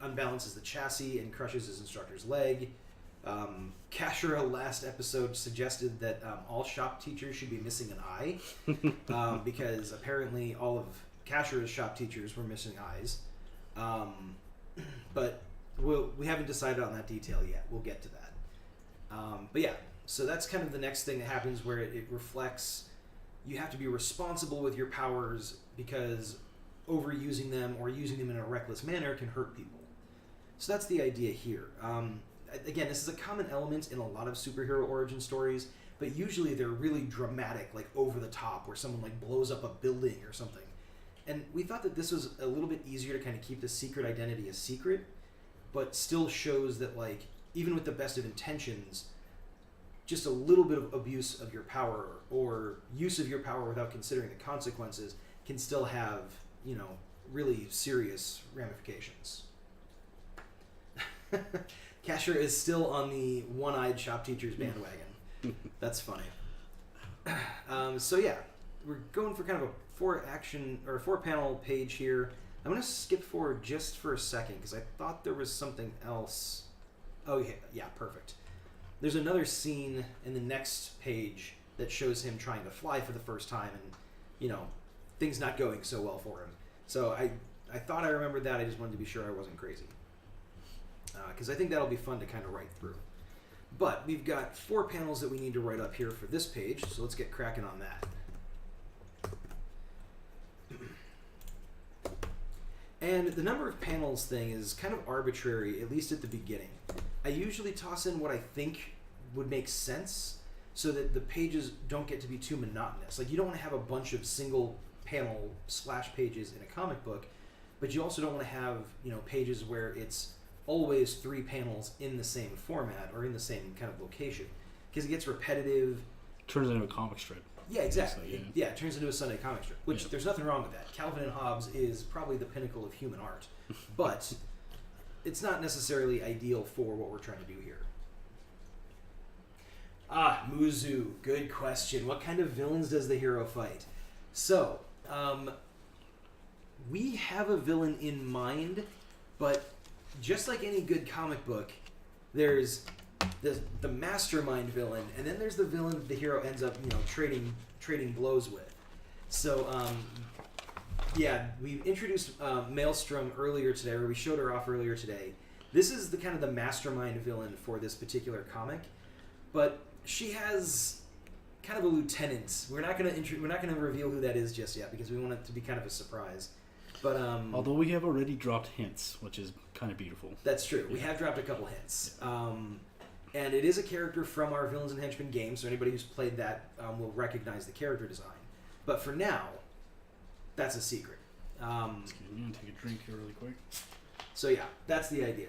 unbalances the chassis and crushes his instructor's leg. Kashura last episode suggested that all shop teachers should be missing an eye, because apparently all of Kashura's shop teachers were missing eyes. But we haven't decided on that detail yet. We'll get to that. But yeah. So that's kind of the next thing that happens, where it reflects you have to be responsible with your powers because overusing them or using them in a reckless manner can hurt people. So that's the idea here. Again, this is a common element in a lot of superhero origin stories, but usually they're really dramatic, like over the top, where someone like blows up a building or something. And we thought that this was a little bit easier to kind of keep the secret identity a secret, but still shows that like even with the best of intentions, just a little bit of abuse of your power or use of your power without considering the consequences can still have, really serious ramifications. Kashura is still on the one-eyed shop teacher's bandwagon. That's funny. So yeah, we're going for kind of a 4-panel page here. I'm going to skip forward just for a second because I thought there was something else. Oh yeah, perfect. There's another scene in the next page that shows him trying to fly for the first time and, things not going so well for him. So I thought I remembered that. I just wanted to be sure I wasn't crazy. Because I think that'll be fun to kind of write through. But we've got 4 panels that we need to write up here for this page, so let's get cracking on that. And the number of panels thing is kind of arbitrary, at least at the beginning. I usually toss in what I think would make sense so that the pages don't get to be too monotonous. Like, you don't want to have a bunch of single panel splash pages in a comic book, but you also don't want to have, pages where it's always 3 panels in the same format or in the same kind of location, because it gets repetitive. Turns into a comic strip. Yeah, exactly. Basically, It turns into a Sunday comic strip, which there's nothing wrong with that. Calvin and Hobbes is probably the pinnacle of human art, but it's not necessarily ideal for what we're trying to do here. Muzu, good question. What kind of villains does the hero fight? So, we have a villain in mind, but just like any good comic book, there's the mastermind villain, and then there's the villain that the hero ends up, trading blows with. So, we introduced Maelstrom earlier today, or we showed her off earlier today. This is the kind of the mastermind villain for this particular comic, but she has kind of a lieutenant. We're not gonna reveal who that is just yet because we want it to be kind of a surprise. But although we have already dropped hints, which is kind of beautiful. That's true. We have dropped a couple hints. And it is a character from our Villains and Henchmen game, so anybody who's played that will recognize the character design. But for now, that's a secret. Excuse me, I'm gonna take a drink here really quick. So yeah, that's the idea.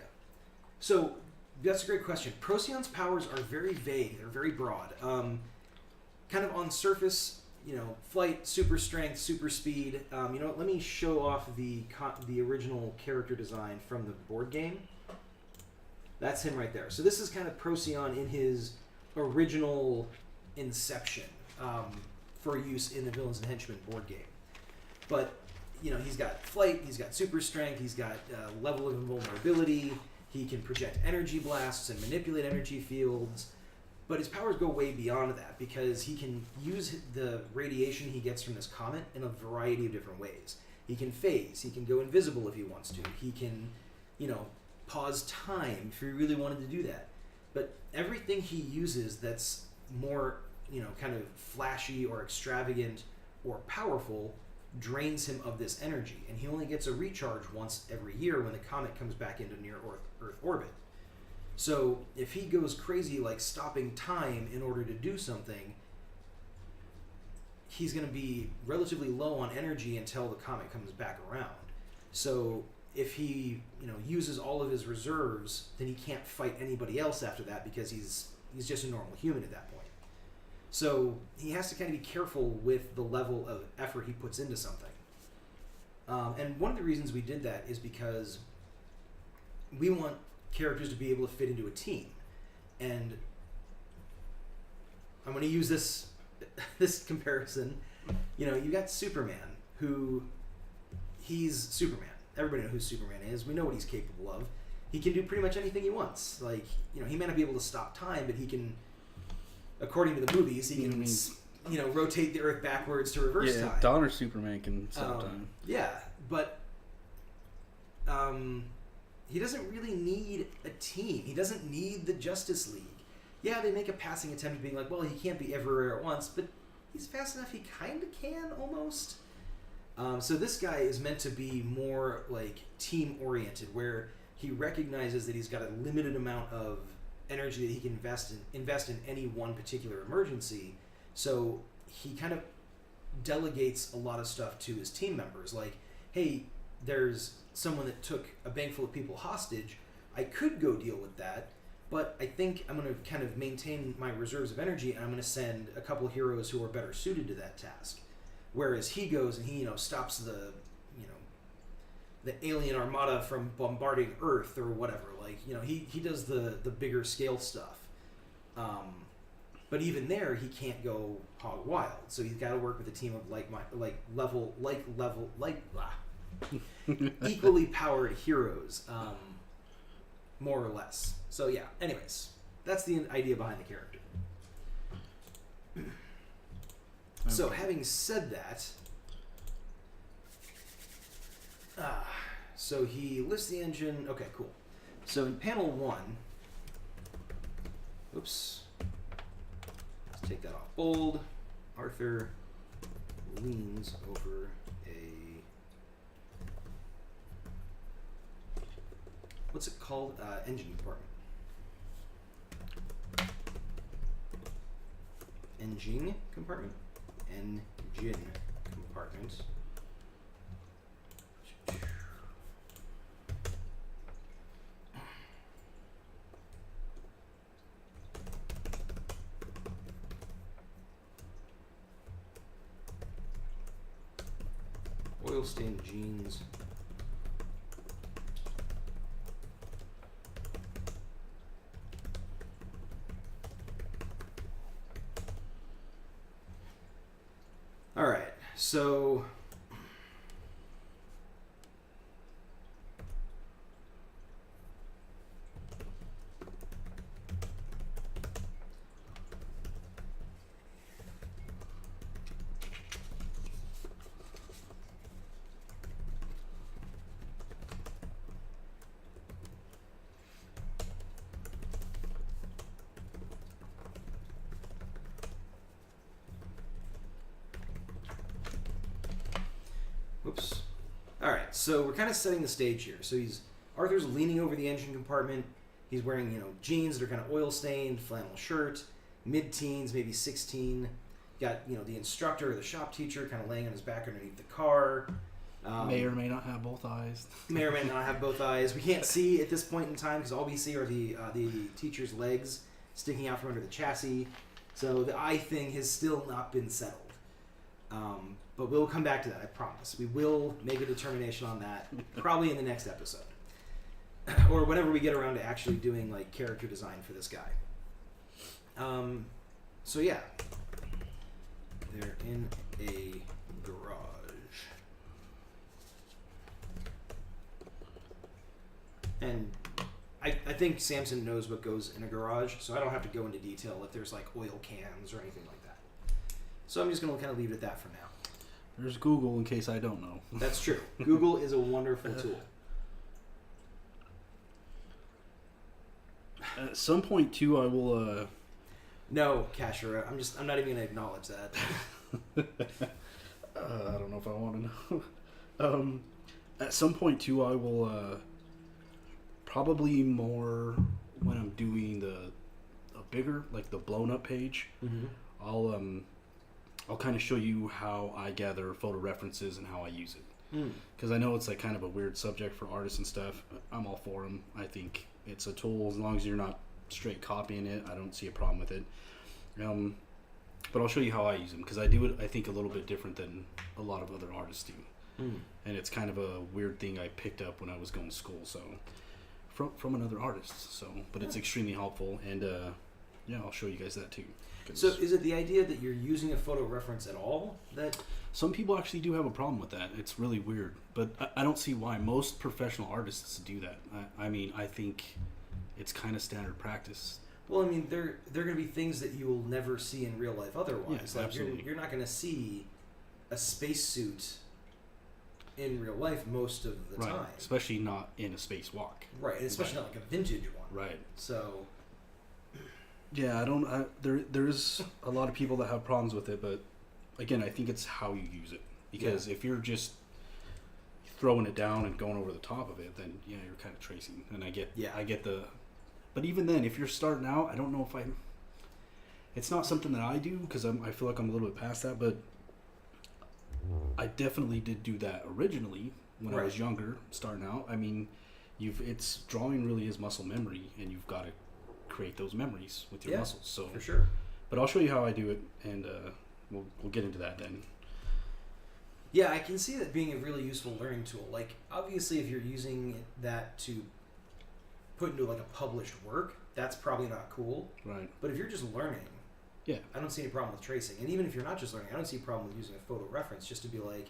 So that's a great question. Procyon's powers are very vague. They're very broad. Kind of on surface, flight, super strength, super speed. Let me show off the original character design from the board game. That's him right there. So this is kind of Procyon in his original inception for use in the Villains and Henchmen board game. But, he's got flight, he's got super strength, he's got level of invulnerability, he can project energy blasts and manipulate energy fields. But his powers go way beyond that because he can use the radiation he gets from this comet in a variety of different ways. He can phase, he can go invisible if he wants to, he can, pause time if he really wanted to do that. But everything he uses that's more, kind of flashy or extravagant or powerful drains him of this energy. And he only gets a recharge once every year when the comet comes back into near Earth orbit. So if he goes crazy like stopping time in order to do something, he's going to be relatively low on energy until the comet comes back around. So if he, uses all of his reserves, then he can't fight anybody else after that because he's just a normal human at that point. So he has to kind of be careful with the level of effort he puts into something. And one of the reasons we did that is because we want characters to be able to fit into a team. And I'm going to use this comparison. You got Superman, who he's Superman. Everybody knows who Superman is. We know what he's capable of. He can do pretty much anything he wants. Like, he may not be able to stop time, but he can, according to the movies, he can, rotate the Earth backwards to reverse time. Donner Superman can stop time. Yeah, but he doesn't really need a team. He doesn't need the Justice League. Yeah, they make a passing attempt at being like, well, he can't be everywhere at once, but he's fast enough he kind of can, almost. So this guy is meant to be more like team-oriented, where he recognizes that he's got a limited amount of energy that he can invest in any one particular emergency. So he kind of delegates a lot of stuff to his team members. Like, hey, there's someone that took a bank full of people hostage. I could go deal with that, but I think I'm going to kind of maintain my reserves of energy, and I'm going to send a couple heroes who are better suited to that task. Whereas he goes and he, stops the alien armada from bombarding Earth or whatever. Like, he does the bigger scale stuff. But even there, he can't go hog wild. So he's got to work with a team of equally powered heroes, more or less. So yeah. Anyways, that's the idea behind the character. So, having said that, so he lifts the engine. Okay, cool. So in panel 1, oops, let's take that off. Bold, Arthur leans over what's it called? Engine compartment. Engine compartment? Engine compartment. oil stained jeans. All right, so whoops. All right, so we're kind of setting the stage here. So Arthur's leaning over the engine compartment. He's wearing, jeans that are kind of oil stained, flannel shirt, mid-teens, maybe 16. Got, the instructor or the shop teacher kind of laying on his back underneath the car. May or may not have both eyes. May or may not have both eyes. We can't see at this point in time because all we see are the teacher's legs sticking out from under the chassis. So the eye thing has still not been settled. But we'll come back to that, I promise. We will make a determination on that probably in the next episode. Or whenever we get around to actually doing like character design for this guy. So yeah. They're in a garage. And I think Samson knows what goes in a garage, so I don't have to go into detail if there's like oil cans or anything like that. So I'm just going to kind of leave it at that for now. There's Google in case I don't know. That's true. Google is a wonderful tool. At some point, too, I will... No, Kashira. I'm not even going to acknowledge that. I don't know if I want to know. At some point, too, I will... probably more when I'm doing a bigger, like the blown up page. Mm-hmm. I'll kind of show you how I gather photo references and how I use it. Because I know it's like kind of a weird subject for artists and stuff. I'm all for them. I think it's a tool as long as you're not straight copying it. I don't see a problem with it. But I'll show you how I use them because I do it, I think, a little bit different than a lot of other artists do. And it's kind of a weird thing I picked up when I was going to school. So from another artist. So, but it's extremely helpful, and yeah, I'll show you guys that too. So, is it the idea that you're using a photo reference at all? That some people actually do have a problem with that. It's really weird, but I don't see why. Most professional artists do that. I mean, I think it's kind of standard practice. Well, I mean, they're going to be things that you will never see in real life otherwise. Yeah, like absolutely. You're not going to see a spacesuit in real life most of the time. Especially not in a spacewalk. Right, and especially not like a vintage one. Right. So... Yeah, there's a lot of people that have problems with it, but again, I think it's how you use it. Because if you're just throwing it down and going over the top of it, then you're kind of tracing. And I get the... But even then, if you're starting out, I don't know if it's not something that I do because I feel like I'm a little bit past that, but I definitely did do that originally when I was younger, starting out. I mean, it's drawing really is muscle memory, and you've got to create those memories with your muscles. So for sure. But I'll show you how I do it, and we'll get into that then. Yeah, I can see that being a really useful learning tool. Like, obviously, if you're using that to put into like a published work, that's probably not cool. Right. But if you're just learning, I don't see any problem with tracing. And even if you're not just learning, I don't see a problem with using a photo reference just to be like,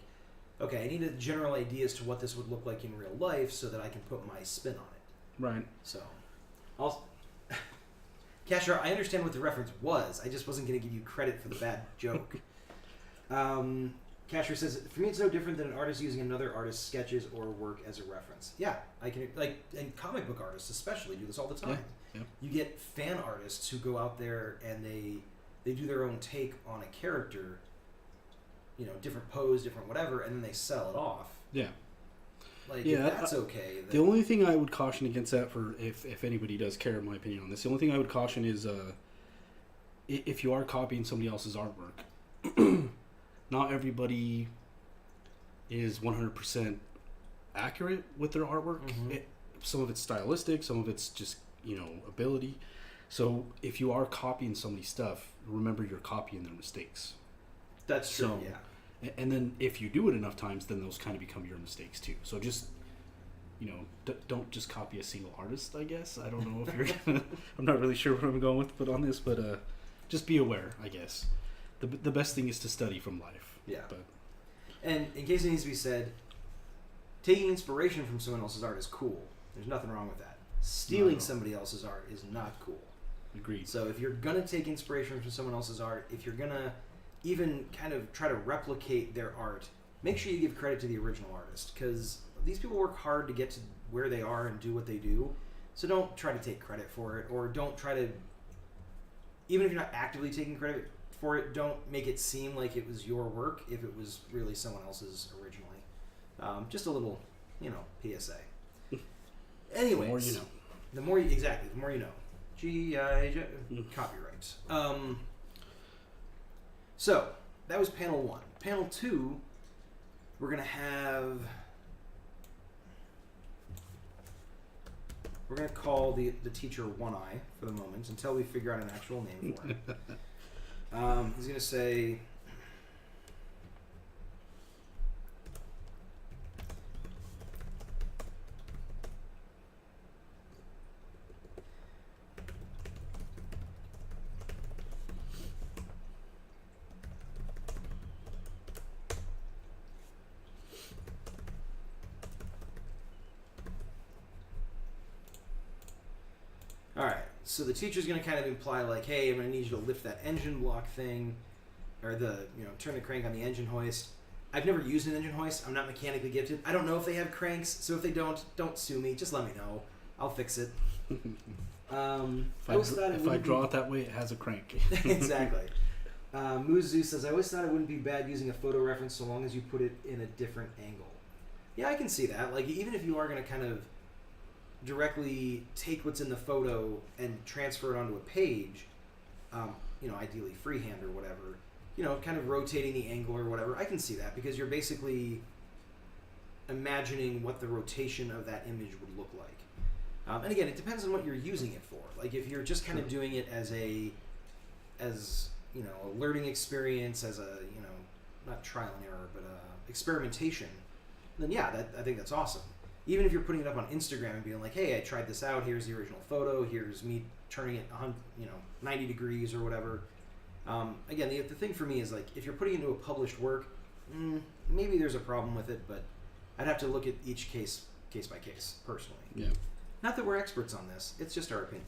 okay, I need a general idea as to what this would look like in real life so that I can put my spin on it. Right. So, Kashra, I understand what the reference was. I just wasn't going to give you credit for the bad joke. Kashra says, for me it's no different than an artist using another artist's sketches or work as a reference. Yeah, I can, and comic book artists especially do this all the time. Yeah. You get fan artists who go out there and they do their own take on a character, different pose, different whatever, and then they sell it off. Yeah. If that's okay. Then... The only thing I would caution against that, for if anybody does care, in my opinion on this, the only thing I would caution is if you are copying somebody else's artwork, not everybody is 100% accurate with their artwork. Mm-hmm. Some of it's stylistic, some of it's just ability. So if you are copying somebody's stuff, remember you're copying their mistakes. That's true. And then if you do it enough times, then those kind of become your mistakes too. So just, don't just copy a single artist, I guess. I don't know if you're gonna, I'm not really sure what I'm going with on this, but just be aware, I guess. The best thing is to study from life. Yeah. But, and in case it needs to be said, taking inspiration from someone else's art is cool. There's nothing wrong with that. Stealing somebody else's art is not cool. Agreed. So if you're going to take inspiration from someone else's art, if you're going to even kind of try to replicate their art, make sure you give credit to the original artist, because these people work hard to get to where they are and do what they do. So don't try to take credit for it, or don't try to, even if you're not actively taking credit for it, don't make it seem like it was your work if it was really someone else's originally. Just a little, PSA. Anyways, The more you know. The more you know. G.I. Copyright. So, that was panel 1. Panel 2, we're going to call the teacher One Eye for the moment until we figure out an actual name for him. He's going to say... Alright, so the teacher's going to kind of imply like, hey, I'm going to need you to lift that engine block thing, or turn the crank on the engine hoist. I've never used an engine hoist. I'm not mechanically gifted. I don't know if they have cranks, so if they don't sue me. Just let me know. I'll fix it. If I draw it that way, it has a crank. Exactly. Muzu says, I always thought it wouldn't be bad using a photo reference so long as you put it in a different angle. Yeah, I can see that. Like, even if you are going to kind of directly take what's in the photo and transfer it onto a page, ideally freehand or whatever, kind of rotating the angle or whatever, I can see that, because you're basically imagining what the rotation of that image would look like. And again, it depends on what you're using it for. Like, if you're just kind of doing it as a learning experience, as a, not trial and error, but experimentation, then yeah, I think that's awesome. Even if you're putting it up on Instagram and being like, hey, I tried this out, here's the original photo, here's me turning it 90 degrees or whatever. Again, the thing for me is, like, if you're putting it into a published work, maybe there's a problem with it, but I'd have to look at each case by case, personally. Yeah. Not that we're experts on this, it's just our opinion.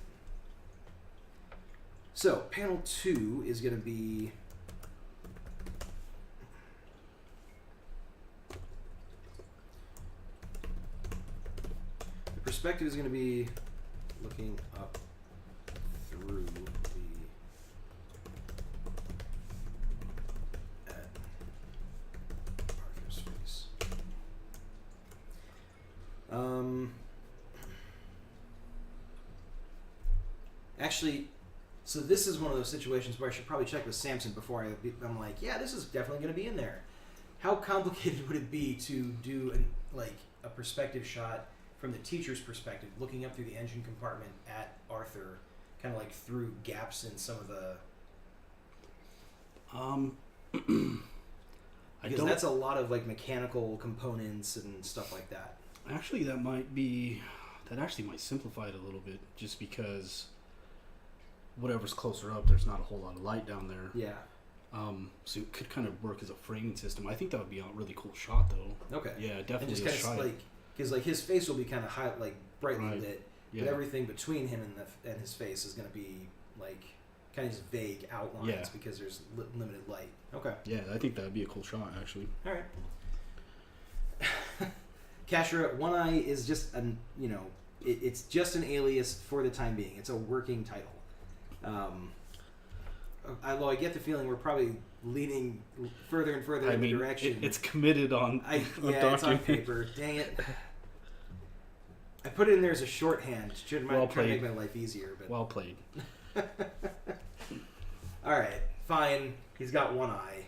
So, panel 2 is going to be... the perspective is going to be looking up through at Arthur's face. Actually, so this is one of those situations where I should probably check with Samson before I'm like, yeah, this is definitely going to be in there. How complicated would it be to do a perspective shot from the teacher's perspective, looking up through the engine compartment at Arthur, kind of like through gaps in some of the... because that's a lot of mechanical components and stuff like that. Actually, that actually might simplify it a little bit, just because whatever's closer up, there's not a whole lot of light down there. Yeah. So it could kind of work as a framing system. I think that would be a really cool shot, though. Okay. Yeah, definitely. And just kind of because his face will be kind of brightly Right. lit, Yeah. but everything between him and his face is going to be kind of just vague outlines because there's limited light. Okay. Yeah, I think that would be a cool shot, actually. All right. Kashra, One Eye is just it's just an alias for the time being. It's a working title. Although I get the feeling we're probably leaning further and further in the direction. It's committed on. It's on paper. Dang it. I put it in there as a shorthand. Try to make my life easier. But well played. All right, fine. He's got one eye.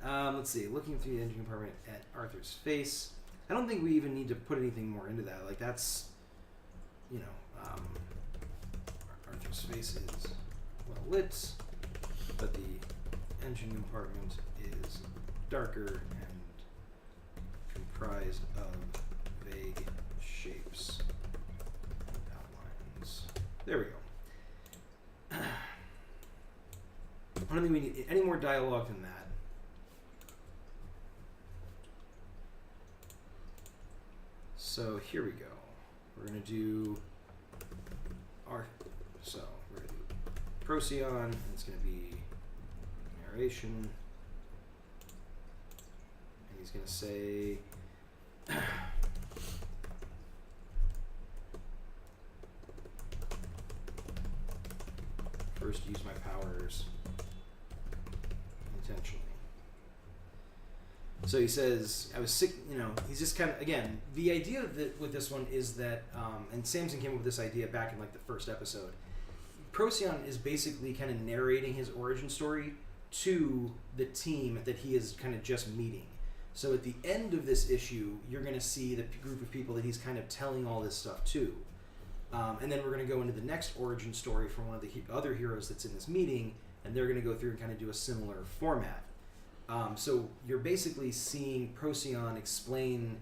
Let's see. Looking through the engine compartment at Arthur's face. I don't think we even need to put anything more into that. That's, Arthur's face is well lit, but the engine compartment is darker and comprised of vague shapes and outlines. There we go. I don't think we need any more dialogue than that. So here we go. We're going to do our... So we're going to do Procyon, and it's going to be narration. And he's going to say... First, use my powers intentionally. So he says, I was sick, you know, he's just kind of, again, the idea with this one is that, and Samson came up with this idea back in like the first episode. Procyon is basically kind of narrating his origin story to the team that he is kind of just meeting. So at the end of this issue, you're going to see the group of people that he's kind of telling all this stuff to. And then we're going to go into the next origin story from one of the other heroes that's in this meeting, and they're going to go through and kind of do a similar format. So you're basically seeing Procyon explain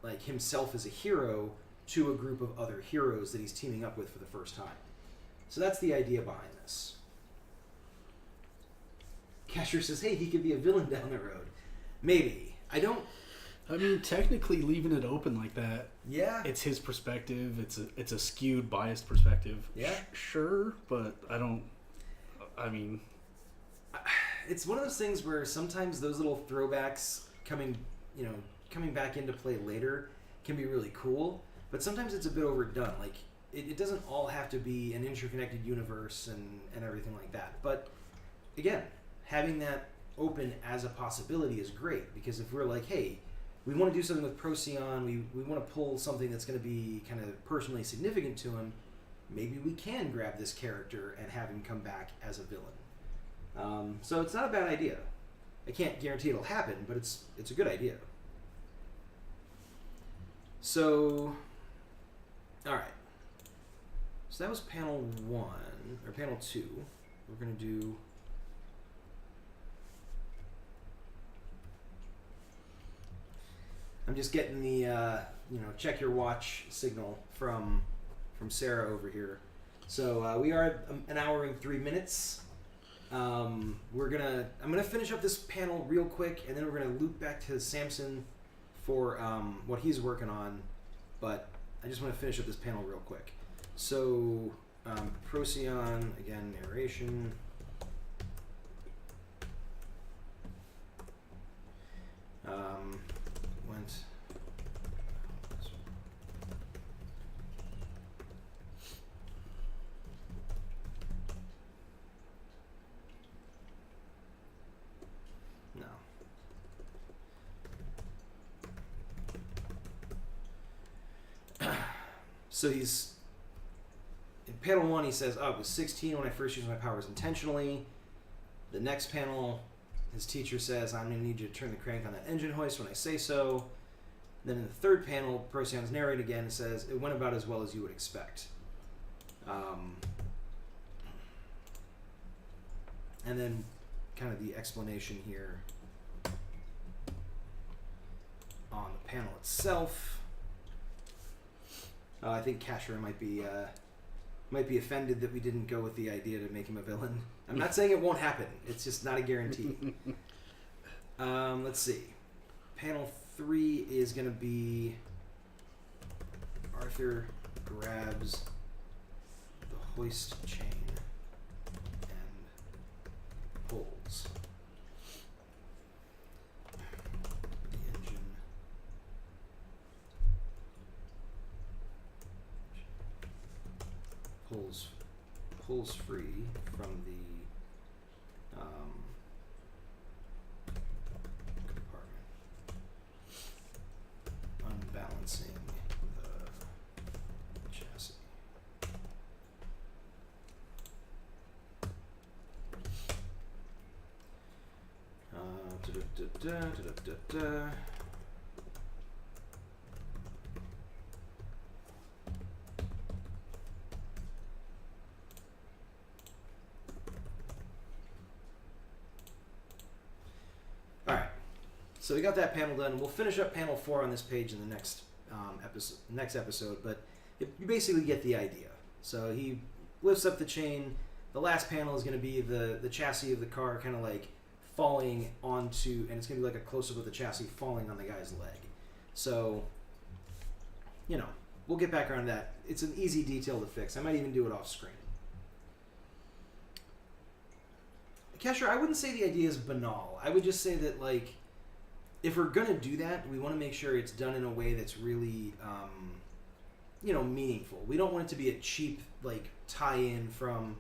like himself as a hero to a group of other heroes that he's teaming up with for the first time. So that's the idea behind this. Casher says, hey, he could be a villain down the road. Maybe. I mean, technically leaving it open like that, yeah, it's his perspective. It's a skewed, biased perspective. Yeah. Sure, but I mean... It's one of those things where sometimes those little throwbacks coming back into play later can be really cool, but sometimes it's a bit overdone. Like, it doesn't all have to be an interconnected universe and everything like that. But, again, having that open as a possibility is great, because if we're like, hey, we want to do something with Procyon, we want to pull something that's going to be kind of personally significant to him, maybe we can grab this character and have him come back as a villain. So it's not a bad idea. I can't guarantee it'll happen, but it's a good idea. So, all right. So that was panel 1, or panel 2. We're going to do... I'm just getting the, check your watch signal from Sarah over here. So we are at an hour and 3 minutes. I'm gonna finish up this panel real quick, and then we're gonna loop back to Samson for what he's working on. But I just want to finish up this panel real quick. So Procyon, again, narration. Went. No. So he's in panel 1. He says, "Oh, I was 16 when I first used my powers intentionally." The next panel, his teacher says, "I'm going to need you to turn the crank on that engine hoist when I say so." Then in the third panel, Procyon's narrate again and says, "It went about as well as you would expect." And then kind of the explanation here on the panel itself. I think Casher might be offended that we didn't go with the idea to make him a villain. I'm not saying it won't happen. It's just not a guarantee. Let's see. Panel 3 is going to be Arthur grabs the hoist chain and pulls. The engine pulls free from the compartment, unbalancing the chassis. Da-da-da-da. So we got that panel done. We'll finish up panel 4 on this page in the next episode, but you basically get the idea. So he lifts up the chain. The last panel is going to be the chassis of the car kind of like falling onto, and it's going to be like a close-up of the chassis falling on the guy's leg. So, we'll get back around to that. It's an easy detail to fix. I might even do it off screen. Kesher, I wouldn't say the idea is banal. I would just say that, like, if we're going to do that, we want to make sure it's done in a way that's really, meaningful. We don't want it to be a cheap, like, tie-in from,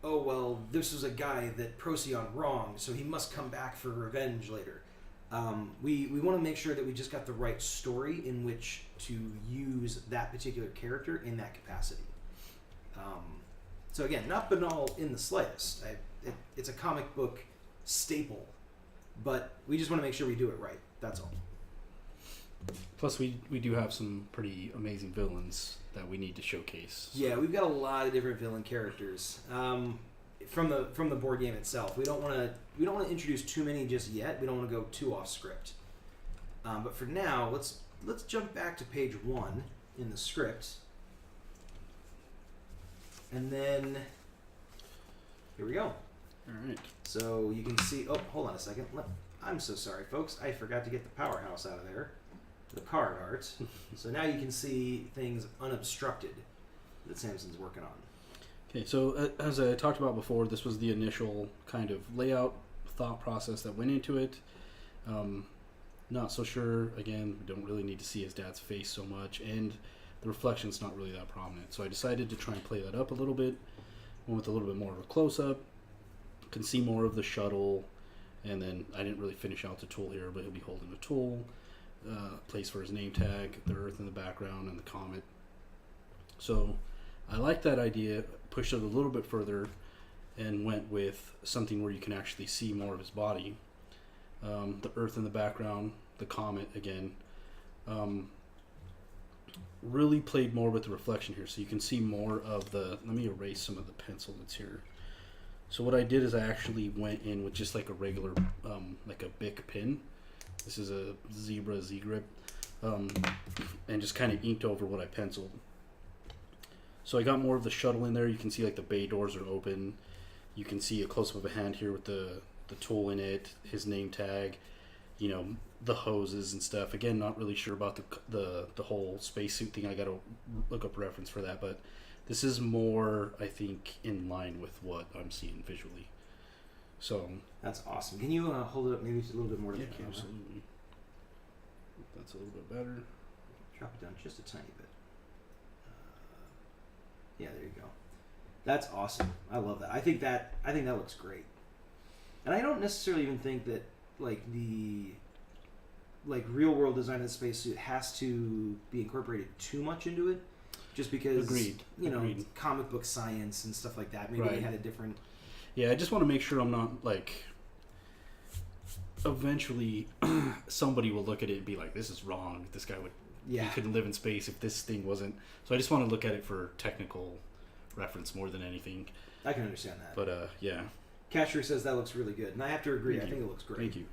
oh, well, this was a guy that Procyon wronged, so he must come back for revenge later. We want to make sure that we just got the right story in which to use that particular character in that capacity. So again, not banal in the slightest. It's a comic book staple, but we just want to make sure we do it right. That's all. Plus, we do have some pretty amazing villains that we need to showcase. So. Yeah, we've got a lot of different villain characters from the board game itself. We don't want to introduce too many just yet. We don't want to go too off script. But for now, let's jump back to page 1 in the script, and then here we go. All right. So you can see. Oh, hold on a second. I'm so sorry, folks. I forgot to get the powerhouse out of there. The card art. So now you can see things unobstructed that Samson's working on. Okay, so as I talked about before, this was the initial kind of layout thought process that went into it. Not so sure. Again, we don't really need to see his dad's face so much, and the reflection's not really that prominent. So I decided to try and play that up a little bit. Went with a little bit more of a close-up. Can see more of the shuttle, and then I didn't really finish out the tool here, but he'll be holding a tool. Place for his name tag, the Earth in the background, and the comet. So I like that idea, pushed it a little bit further, and went with something where you can actually see more of his body. The Earth in the background, the comet again. Really played more with the reflection here, so you can see more of the... Let me erase some of the pencil that's here. So what I did is I actually went in with just like a regular, like a Bic pen. This is a Zebra Z-Grip, and just kind of inked over what I penciled. So I got more of the shuttle in there. You can see like the bay doors are open. You can see a close-up of a hand here with the tool in it, his name tag, the hoses and stuff. Again, not really sure about the whole spacesuit thing. I got to look up a reference for that, but this is more, I think, in line with what I'm seeing visually. So that's awesome. Can you hold it up maybe just a little bit more to the camera? Absolutely. That's a little bit better. Drop it down just a tiny bit. Yeah, there you go. That's awesome. I love that. I think that looks great. And I don't necessarily even think that the real world design of the spacesuit has to be incorporated too much into it, just because Agreed. Comic book science and stuff like that. Maybe Right. they had a different. Yeah, I just want to make sure I'm not eventually somebody will look at it and be like, this is wrong. This guy he couldn't live in space if this thing wasn't. So I just want to look at it for technical reference more than anything. I can understand that. But yeah. Casher says that looks really good, and I have to agree. Thank I you. think it looks great. Thank you.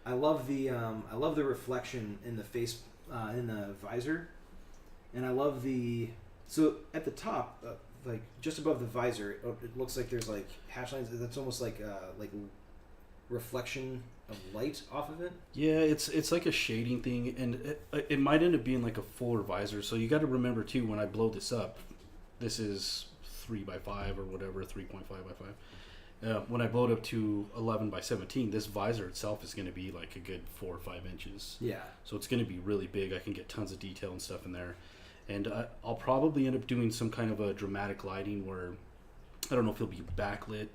I love the reflection in the face in the visor, and I love so at the top, just above the visor, it looks like there's like hash lines. That's almost like reflection of light off of it. Yeah, it's like a shading thing, and it might end up being like a fuller visor. So you got to remember too, when I blow this up, this is 3x5 or whatever, 3.5x5. When I blow it up to 11x17, this visor itself is going to be like a good 4 or 5 inches. Yeah. So it's going to be really big. I can get tons of detail and stuff in there. And I'll probably end up doing some kind of a dramatic lighting where, I don't know if it'll be backlit,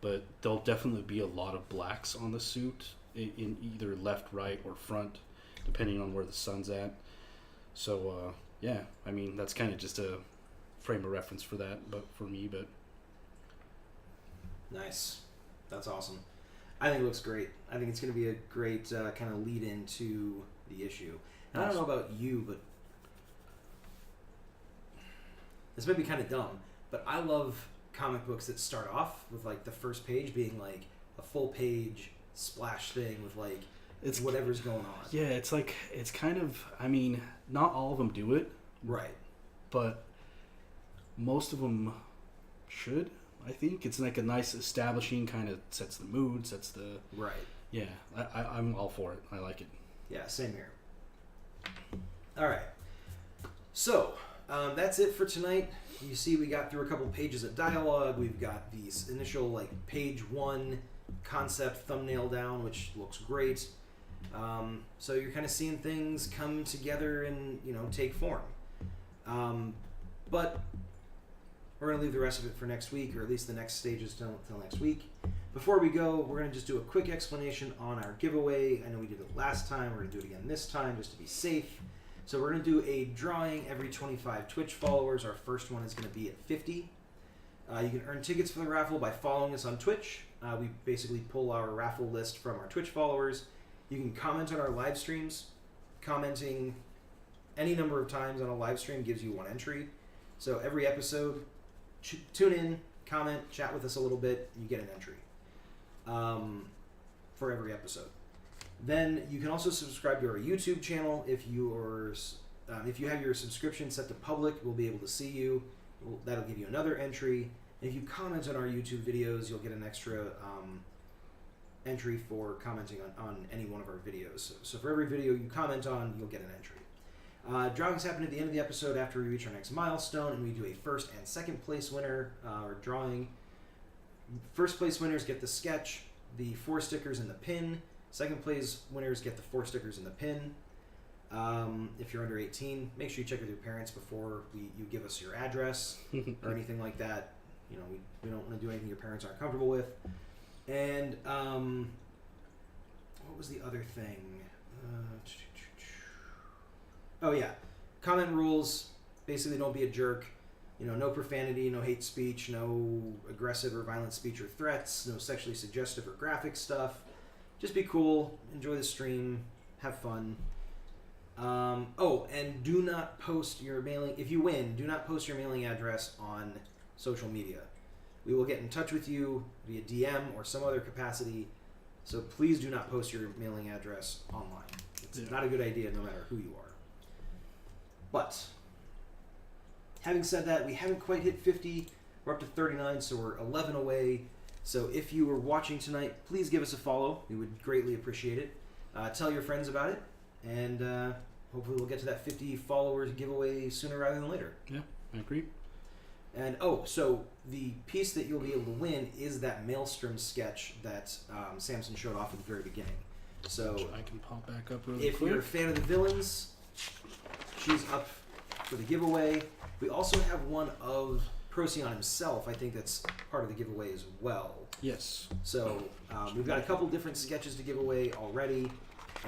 but there'll definitely be a lot of blacks on the suit in either left, right, or front, depending on where the sun's at. So, yeah, I mean, that's kind of just a frame of reference for that, but for me, but... Nice. That's awesome. I think it looks great. I think it's going to be a great kind of lead into the issue. And I don't know about you, but this might be kind of dumb, but I love comic books that start off with like the first page being like a full page splash thing with like It's whatever's going on. Yeah, it's like, it's kind of, I mean, not all of them do it. Right. But most of them should, I think. It's like a nice establishing, kind of sets the mood, sets the... Right. Yeah, I'm all for it. I like it. Yeah, same here. All right. So, that's it for tonight. You see we got through a couple pages of dialogue. We've got these initial, like, page 1 concept thumbnail down, which looks great. So you're kind of seeing things come together and, take form. But we're going to leave the rest of it for next week, or at least the next stages till next week. Before we go, we're going to just do a quick explanation on our giveaway. I know we did it last time. We're going to do it again this time just to be safe. So we're going to do a drawing every 25 Twitch followers. Our first one is going to be at 50. You can earn tickets for the raffle by following us on Twitch. We basically pull our raffle list from our Twitch followers. You can comment on our live streams. Commenting any number of times on a live stream gives you one entry. So every episode, tune in, comment, chat with us a little bit, and you get an entry for every episode. Then you can also subscribe to our YouTube channel. If you have your subscription set to public, we'll be able to see you. That'll give you another entry. And if you comment on our YouTube videos, you'll get an extra entry for commenting on any one of our videos. So for every video you comment on, you'll get an entry. Drawings happen at the end of the episode after we reach our next milestone, and we do a first and second place winner or drawing. First place winners get the sketch, the 4 stickers, and the pin. Second place winners get the 4 stickers and the pin. If you're under 18, make sure you check with your parents before you give us your address or anything like that. We don't want to do anything your parents aren't comfortable with. And what was the other thing? Oh yeah, comment rules. Basically, don't be a jerk. No profanity, no hate speech, no aggressive or violent speech or threats, no sexually suggestive or graphic stuff. Just be cool, enjoy the stream, have fun. And do not post your mailing. If you win, do not post your mailing address on social media. We will get in touch with you via DM or some other capacity. So please do not post your mailing address online. It's not a good idea no matter who you are. But having said that, we haven't quite hit 50. We're up to 39, so we're 11 away. So if you were watching tonight, please give us a follow. We would greatly appreciate it. Tell your friends about it. And hopefully we'll get to that 50 followers giveaway sooner rather than later. Yeah, I agree. And so the piece that you'll be able to win is that Maelstrom sketch that Samson showed off at the very beginning. So I can pop back up really if quick. you're a fan of the villains, she's up for the giveaway. We also have one of Procyon himself. I think that's part of the giveaway as well. Yes. So we've got a couple different sketches to give away already.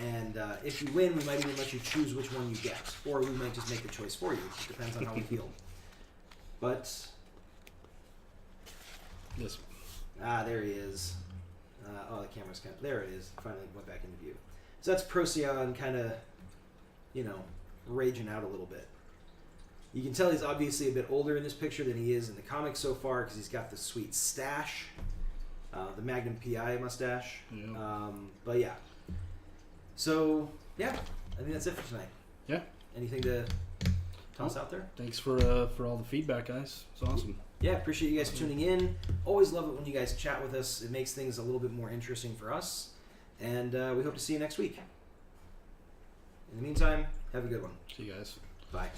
And if you win, we might even let you choose which one you get. Or we might just make the choice for you. It depends on how we feel. But... Yes. there he is. The camera's kind of... There it is. Finally went back into view. So that's Procyon kind of, raging out a little bit. You can tell he's obviously a bit older in this picture than he is in the comics so far because he's got the sweet stash. The Magnum PI mustache. Yeah. But yeah. So, yeah, I think that's it for tonight. Yeah. Anything to toss out there? Thanks for all the feedback, guys. It's awesome. Yeah, appreciate you guys tuning in. Always love it when you guys chat with us. It makes things a little bit more interesting for us. And we hope to see you next week. In the meantime, have a good one. See you guys. Bye.